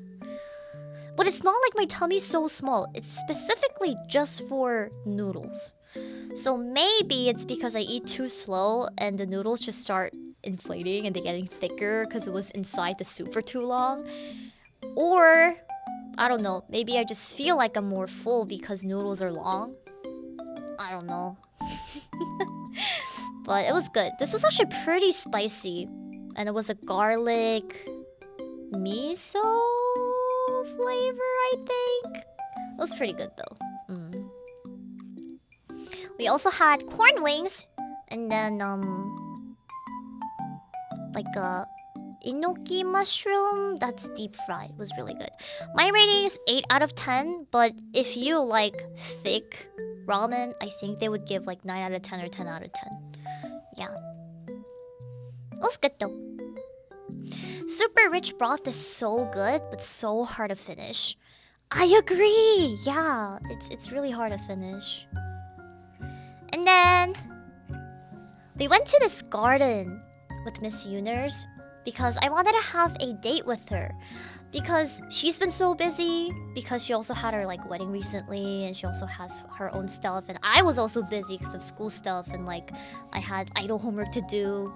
But it's not like my tummy's so small. It's specifically just for noodles. So maybe it's because I eat too slow and the noodles just start inflating and they're getting thicker because it was inside the soup for too long. Or, I don't know, maybe I just feel like I'm more full because noodles are long. I don't know. But it was good. This was actually pretty spicy. And it was a garlic miso flavor, I think. It was pretty good though. We also had corn wings, and then like a enoki mushroom that's deep fried. It was really good. My rating is 8 out of 10, but if you like thick ramen, I think they would give like 9 out of 10 or 10 out of 10. Yeah. It was good though. Super rich broth is so good, but so hard to finish. I agree. Yeah, it's really hard to finish. And then we went to this garden with Miss Yooners because I wanted to have a date with her. Because she's been so busy, because she also had her like wedding recently, and she also has her own stuff, and I was also busy because of school stuff, and like I had idol homework to do.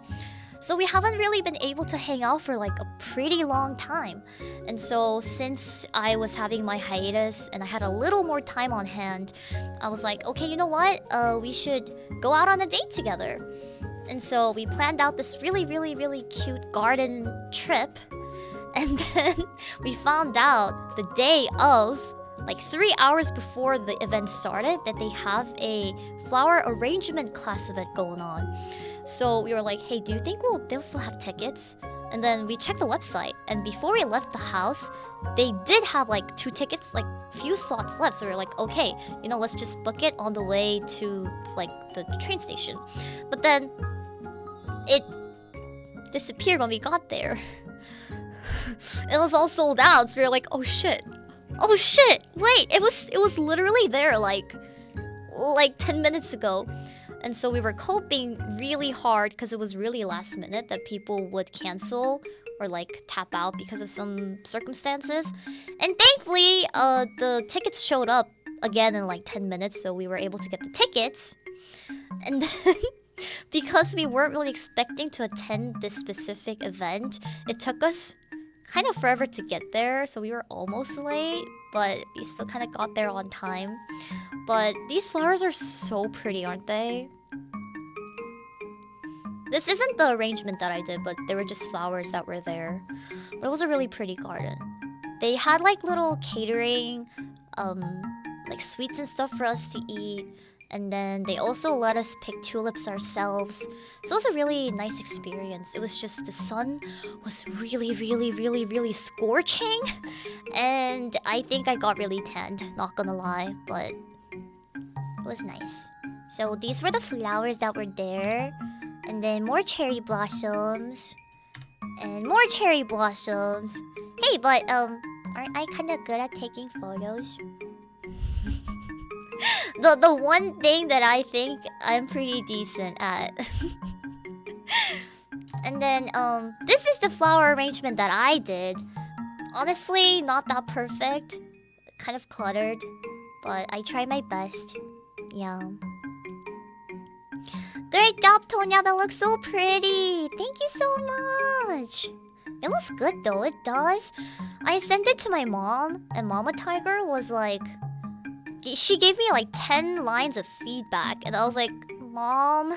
So we haven't really been able to hang out for like a pretty long time. And so since I was having my hiatus and I had a little more time on hand, I was like, okay, you know what? We should go out on a date together. And so we planned out this really, really, really cute garden trip. And then we found out the day of, like 3 hours before the event started, that they have a flower arrangement class event going on. So we were like, hey, do you think they'll still have tickets? And then we checked the website, and before we left the house, they did have like 2 tickets, like few slots left. So we were like, okay, you know, let's just book it on the way to like the train station. But then it disappeared when we got there. It was all sold out, so we were like, oh shit, wait, it was literally there like 10 minutes ago. And so we were coping really hard because it was really last minute that people would cancel or like tap out because of some circumstances. And thankfully the tickets showed up again in like 10 minutes, so we were able to get the tickets. And then because we weren't really expecting to attend this specific event, it took us kind of forever to get there, so we were almost late, but we still kind of got there on time. But these flowers are so pretty, aren't they? This isn't the arrangement that I did, but they were just flowers that were there. But it was a really pretty garden. They had like little catering, like sweets and stuff for us to eat. And then they also let us pick tulips ourselves. So it was a really nice experience. It was just the sun was really, really, really, really scorching. And I think I got really tanned, not gonna lie, but it was nice. So these were the flowers that were there. And then more cherry blossoms. And more cherry blossoms. Hey, but aren't I kind of good at taking photos? The one thing that I think I'm pretty decent at. And then this is the flower arrangement that I did. Honestly, not that perfect. Kind of cluttered, but I tried my best. Yeah. Great job, Tonya. That looks so pretty. Thank you so much. It looks good though. It does. I sent it to my mom, and Mama Tiger was like, she gave me like 10 lines of feedback, and I was like, Mom,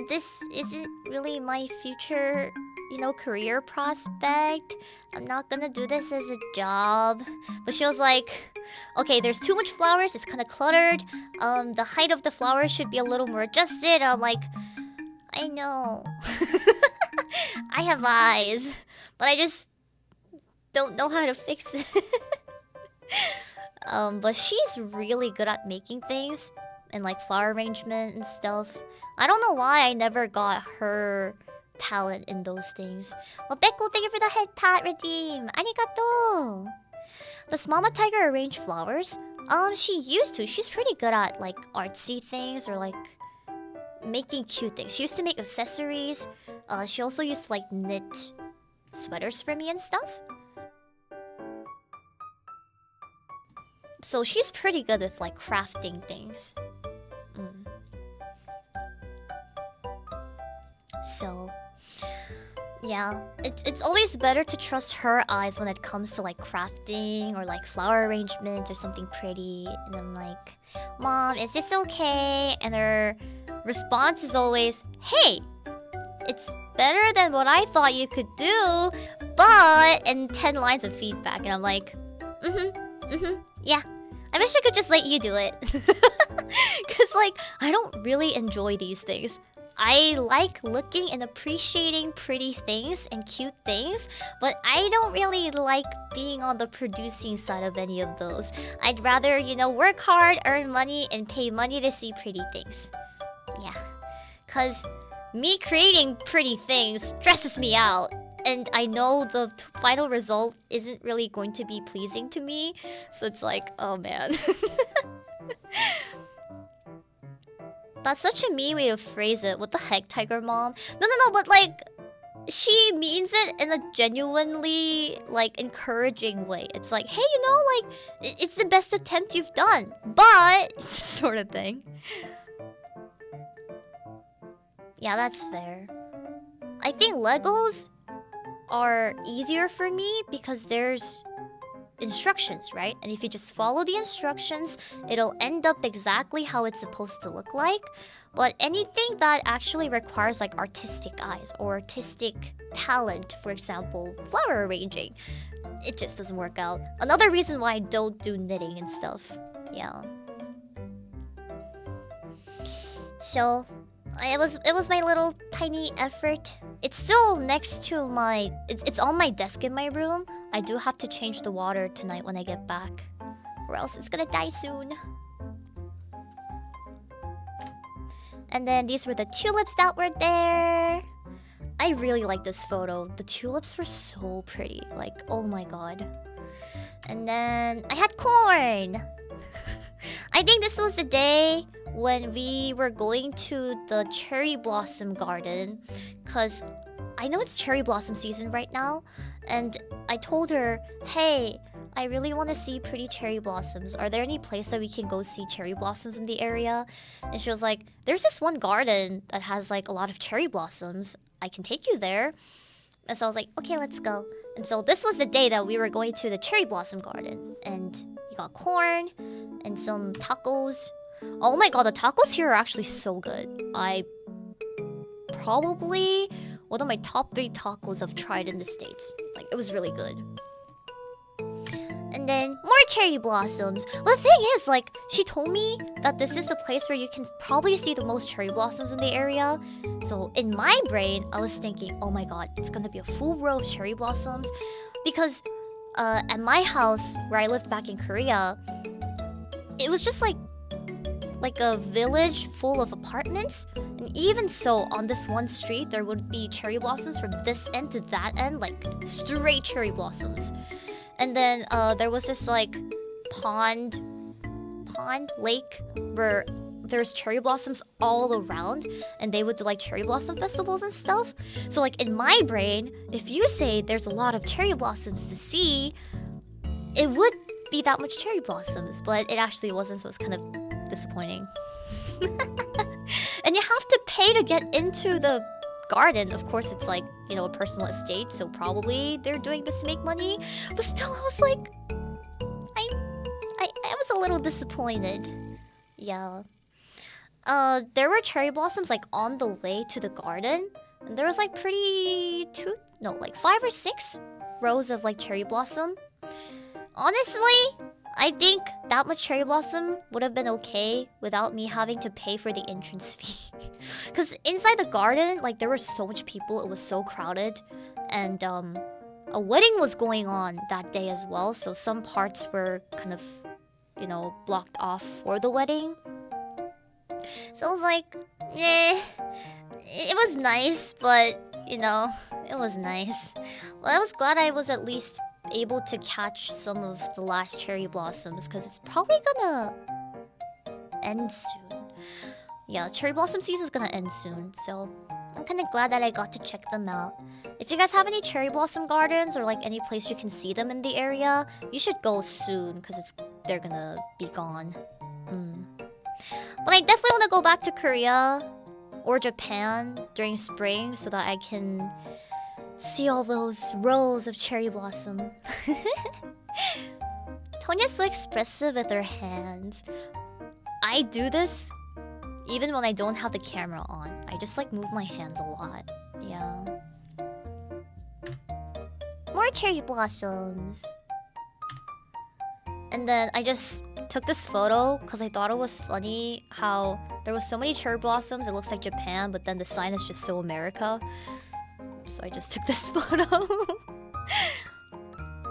this isn't really my future, you know, career prospect. I'm not gonna do this as a job. But she was like, okay, there's too much flowers, it's kind of cluttered. The height of the flowers should be a little more adjusted. I'm like, I know. I have eyes, but I just don't know how to fix it. But she's really good at making things and like flower arrangement and stuff. I don't know why I never got her talent in those things. Well, Beko, thank you for the head pat redeem. Arigato. Does Mama Tiger arrange flowers? She used to. She's pretty good at like artsy things or like making cute things. She used to make accessories. She also used to like knit sweaters for me and stuff. So she's pretty good with like crafting things. So yeah, it's always better to trust her eyes when it comes to like crafting or like flower arrangement or something pretty. And I'm like, Mom, is this okay? And her response is always, hey, it's better than what I thought you could do, but, and 10 lines of feedback. And I'm like, yeah. I wish I could just let you do it. Cause like, I don't really enjoy these things. I like looking and appreciating pretty things and cute things, but I don't really like being on the producing side of any of those. I'd rather, you know, work hard, earn money, and pay money to see pretty things. Yeah. Cause me creating pretty things stresses me out. and I know the final result isn't really going to be pleasing to me. So it's like, oh man. That's such a mean way to phrase it. What the heck, Tiger Mom? No, but like, she means it in a genuinely, like, encouraging way. It's like, hey, you know, like, it's the best attempt you've done. But, sort of thing. Yeah, that's fair. I think Legos are easier for me because there's instructions, right? And if you just follow the instructions, it'll end up exactly how it's supposed to look like. But anything that actually requires like artistic eyes or artistic talent, for example, flower arranging, it just doesn't work out. Another reason why I don't do knitting and stuff. Yeah. So it was my little tiny effort. It's still next to my... It's on my desk in my room. I do have to change the water tonight when I get back, or else it's gonna die soon. And then these were the tulips that were there. I really like this photo. The tulips were so pretty. Like, oh my god. And then I had corn. I think this was the day when we were going to the cherry blossom garden, because I know it's cherry blossom season right now, and I told her, hey, I really want to see pretty cherry blossoms. Are there any place that we can go see cherry blossoms in the area? And she was like, there's this one garden that has like a lot of cherry blossoms. I can take you there. And so I was like, okay, let's go. And so this was the day that we were going to the cherry blossom garden. And we got corn and some tacos. Oh my god, the tacos here are actually so good. Probably one of my top 3 tacos I've tried in the States. Like, it was really good. And then more cherry blossoms. Well, the thing is, like, she told me that this is the place where you can probably see the most cherry blossoms in the area. So in my brain, I was thinking, oh my god, it's gonna be a full row of cherry blossoms. Because at my house, where I lived back in Korea, it was just like a village full of apartments. And even so, on this one street, there would be cherry blossoms from this end to that end, like straight cherry blossoms. And then there was this like lake where there's cherry blossoms all around, and they would do like cherry blossom festivals and stuff. So like in my brain, if you say there's a lot of cherry blossoms to see, it would be that much cherry blossoms, but it actually wasn't, so it's kind of disappointing. And you have to pay to get into the garden. Of course, it's like, you know, a personal estate, so probably they're doing this to make money. But still, I was like, I was a little disappointed. Yeah. There were cherry blossoms like on the way to the garden, and there was like like 5 or 6 rows of like cherry blossom. Honestly, I think that much cherry blossom would have been okay without me having to pay for the entrance fee. Because inside the garden, like, there were so much people, it was so crowded. And a wedding was going on that day as well, so some parts were kind of, you know, blocked off for the wedding. So I was like, eh. It was nice, but, you know, it was nice. Well, I was glad I was at least able to catch some of the last cherry blossoms, because it's probably gonna end soon. Yeah, cherry blossom season is gonna end soon, so I'm kind of glad that I got to check them out. If you guys have any cherry blossom gardens or like any place you can see them in the area, you should go soon, because they're gonna be gone. But I definitely want to go back to Korea or Japan during spring so that I can see all those rows of cherry blossom. Tonya's so expressive with her hands. I do this even when I don't have the camera on. I just like move my hands a lot. Yeah. More cherry blossoms. And then I just took this photo because I thought it was funny how there was so many cherry blossoms, it looks like Japan, but then the sign is just so America. So I just took this photo.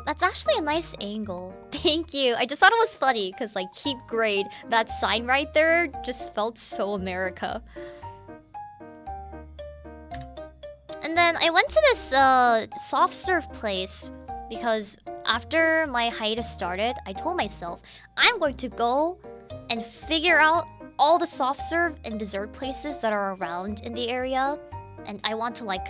That's actually a nice angle. Thank you. I just thought it was funny because, like, keep grade. That sign right there just felt so America. And then I went to this soft serve place because after my hiatus started, I told myself I'm going to go and figure out all the soft serve and dessert places that are around in the area, and I want to like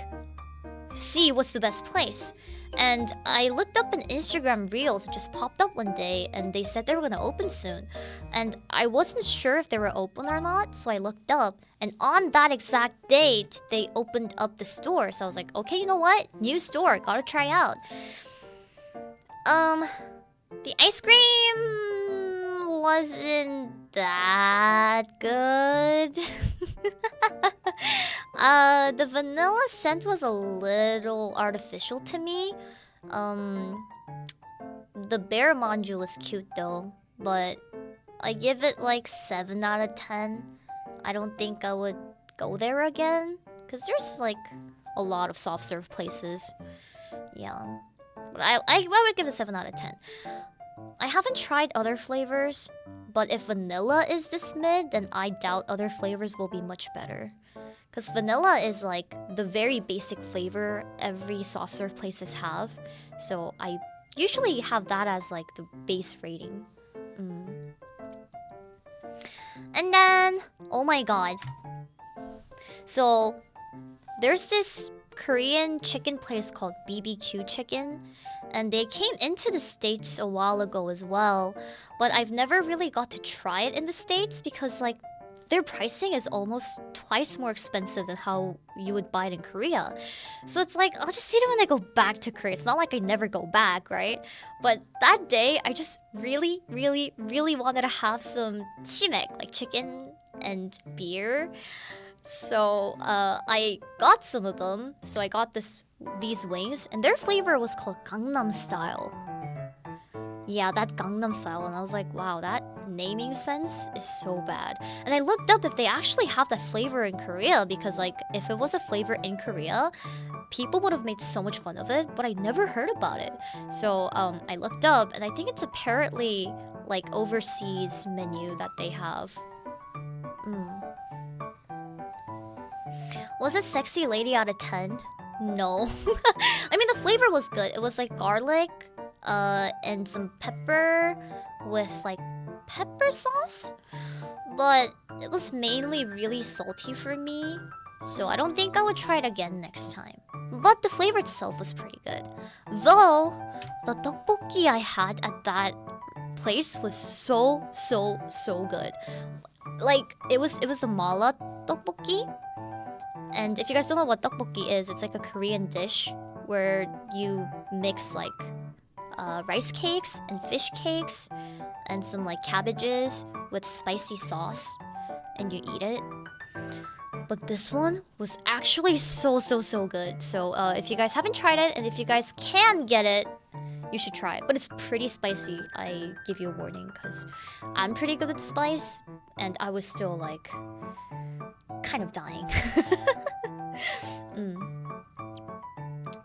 see what's the best place. And I looked up in Instagram Reels. It just popped up one day and they said they were gonna open soon. And I wasn't sure if they were open or not, so I looked up. And on that exact date, they opened up the store. So I was like, okay, you know what? New store, gotta try out. The ice cream wasn't that good. The vanilla scent was a little artificial to me. The bear manju was cute though, but I give it like 7 out of 10. I don't think I would go there again, because there's like a lot of soft serve places. Yeah, but I would give it 7 out of 10. I haven't tried other flavors, but if vanilla is this mid, then I doubt other flavors will be much better. Because vanilla is like the very basic flavor every soft serve places have. So I usually have that as like the base rating. And then, oh my god. So there's this Korean chicken place called BBQ Chicken. And they came into the States a while ago as well. But I've never really got to try it in the States because like their pricing is almost twice more expensive than how you would buy it in Korea. So it's like, I'll just eat it when I go back to Korea. It's not like I never go back, right? But that day, I just really, really, really wanted to have some chimek, like chicken and beer. So I got some of them. So I got these wings, and their flavor was called Gangnam Style. Yeah, that Gangnam Style, and I was like, wow, that naming sense is so bad. And I looked up if they actually have that flavor in Korea, because like if it was a flavor in Korea, people would have made so much fun of it, but I never heard about it. So I looked up, and I think it's apparently like overseas menu that they have. Was it sexy lady out of 10? No. I mean, the flavor was good. It was like garlic, and some pepper with like pepper sauce, but it was mainly really salty for me, so I don't think I would try it again next time. But the flavor itself was pretty good, though the tteokbokki I had at that place was so good. Like it was the mala tteokbokki, and if you guys don't know what tteokbokki is, it's like a Korean dish where you mix like rice cakes and fish cakes and some like cabbages with spicy sauce, and you eat it. But this one was actually so good. So if you guys haven't tried it, and if you guys can get it, you should try it. But it's pretty spicy, I give you a warning, because I'm pretty good at spice, and I was still like kind of dying.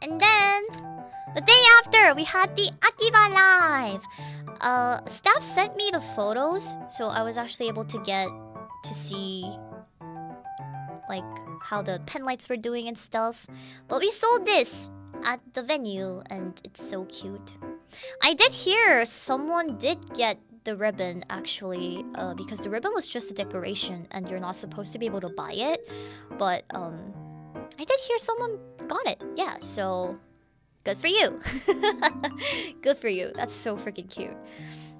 And then the day after, we had the Akiba Live. Staff sent me the photos, so I was actually able to get to see like how the pen lights were doing and stuff. But we sold this at the venue, and it's so cute. I did hear someone did get the ribbon actually, because the ribbon was just a decoration and you're not supposed to be able to buy it. But I did hear someone got it. Yeah, so good for you. Good for you. That's so freaking cute.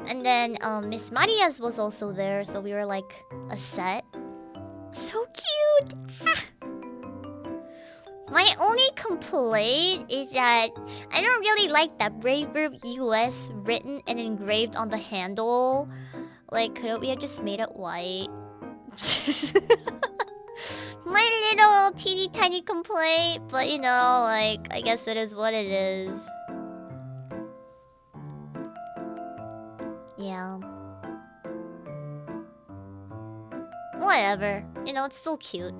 And then Miss Maria's was also there, so we were like a set. So cute. My only complaint is that I don't really like that Brave Group US written and engraved on the handle. Like, couldn't we have just made it white? My little teeny tiny complaint, but you know, like, I guess it is what it is. Yeah. Whatever. You know, it's still cute.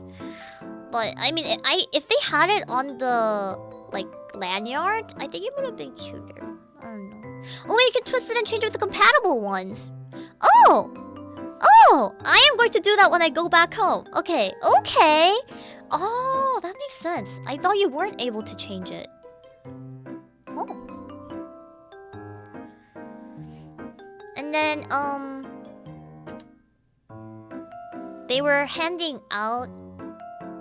But I mean, if they had it on the like lanyard, I think it would have been cuter. I don't know. Oh, you can twist it and change it with the compatible ones. Oh, I am going to do that when I go back home. Okay. Oh, that makes sense. I thought you weren't able to change it. Oh. And then, they were handing out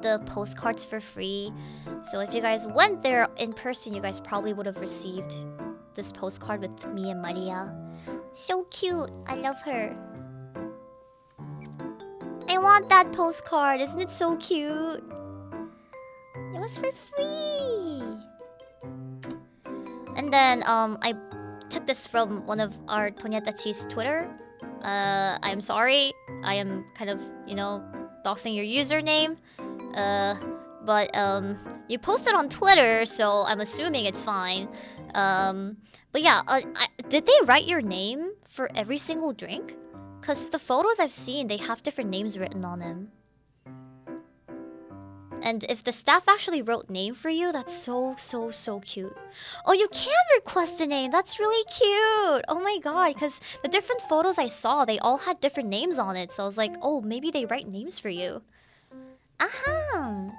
the postcards for free. So if you guys went there in person, you guys probably would have received this postcard with me and Maria. So cute. I love her. I want that postcard. Isn't it so cute? It was for free. And then I took this from one of our Tonyatachi's Twitter. I'm sorry. I am kind of, you know, doxing your username. But you posted on Twitter, so I'm assuming it's fine. But yeah, did they write your name for every single drink? Cause the photos I've seen, they have different names written on them. And if the staff actually wrote name for you, that's so cute. Oh, you can request a name. That's really cute. Oh my god, because the different photos I saw, they all had different names on it. So I was like, oh, maybe they write names for you. Aha.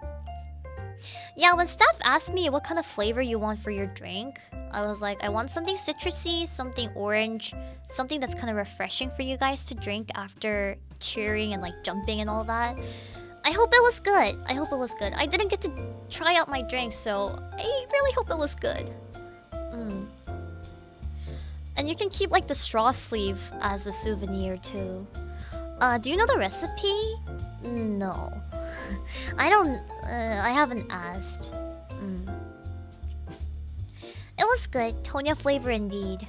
Yeah, when staff asked me what kind of flavor you want for your drink, I was like, I want something citrusy, something orange, something that's kind of refreshing for you guys to drink after cheering and like jumping and all that. I hope it was good. I hope it was good. I didn't get to try out my drink, so I really hope it was good. And you can keep like the straw sleeve as a souvenir too. Do you know the recipe? No. I don't... I haven't asked. It was good. Tonya flavor indeed.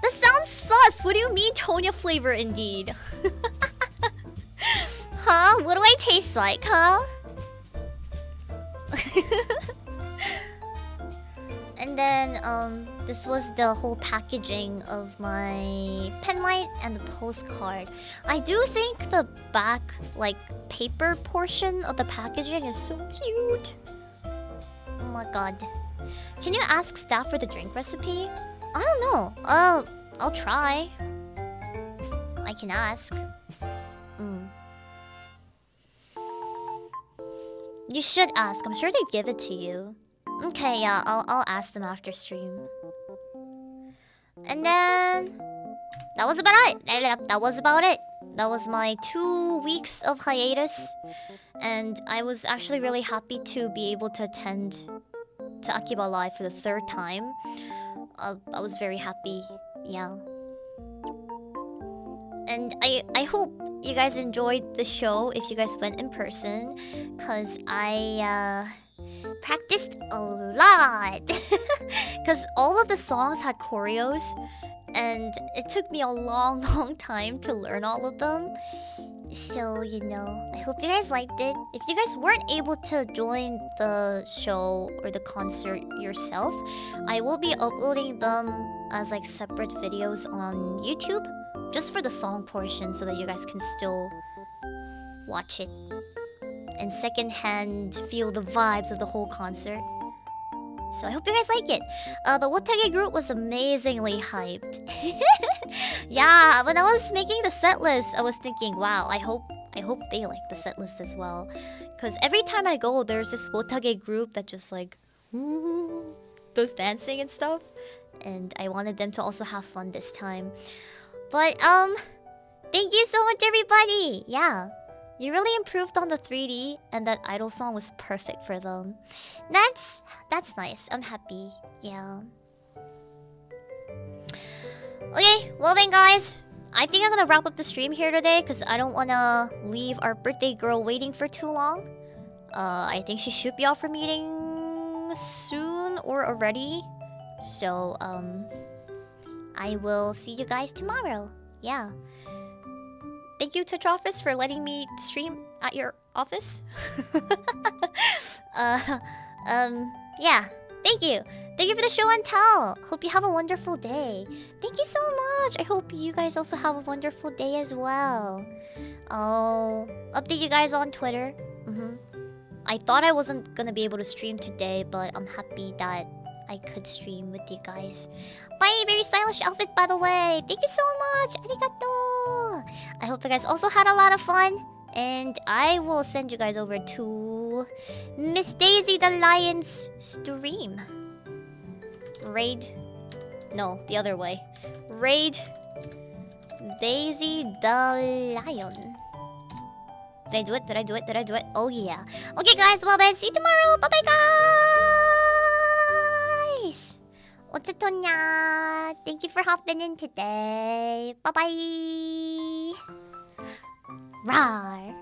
That sounds sus! What do you mean Tonya flavor indeed? Huh? What do I taste like, huh? And then, this was the whole packaging of my pen light and the postcard. I do think the back, like, paper portion of the packaging is so cute. Oh my god. Can you ask staff for the drink recipe? I don't know. I'll try. I can ask. You should ask. I'm sure they'd give it to you. Okay, yeah, I'll ask them after stream. And then that was about it. That was about it. That was my 2 weeks of hiatus, and I was actually really happy to be able to attend to Akiba Live for the 3rd time. I was very happy, yeah. And I hope you guys enjoyed the show if you guys went in person, cause I practiced a lot. Cause all of the songs had choreos, and it took me a long time to learn all of them. So, you know, I hope you guys liked it. If you guys weren't able to join the show or the concert yourself, I will be uploading them as like separate videos on YouTube, just for the song portion, so that you guys can still watch it and secondhand feel the vibes of the whole concert. So I hope you guys like it. The Wotage group was amazingly hyped. Yeah, when I was making the set list, I was thinking, wow, I hope they like the set list as well. Because every time I go, there's this Wotage group that just like does dancing and stuff. And I wanted them to also have fun this time. But thank you so much, everybody. Yeah, you really improved on the 3D, and that idol song was perfect for them. That's nice. I'm happy. Yeah. Okay, well then, guys, I think I'm gonna wrap up the stream here today because I don't wanna leave our birthday girl waiting for too long. I think she should be off for meeting soon or already. So I will see you guys tomorrow. Yeah. Thank you, Twitch office, for letting me stream at your office. Yeah. Thank you. Thank you for the show and tell. Hope you have a wonderful day. Thank you so much. I hope you guys also have a wonderful day as well. I'll update you guys on Twitter. I thought I wasn't gonna be able to stream today, but I'm happy that I could stream with you guys. Bye, very stylish outfit, by the way. Thank you so much. Arigato. I hope you guys also had a lot of fun, and I will send you guys over to to Miss Daisy the Lion's stream. Raid. No, the other way. Raid Daisy the Lion. Did I do it? Did I do it? Did I do it? Oh yeah. Okay guys, well then, see you tomorrow. Bye bye guys. Otsatonya. Thank you for hopping in today. Bye bye. Rawr.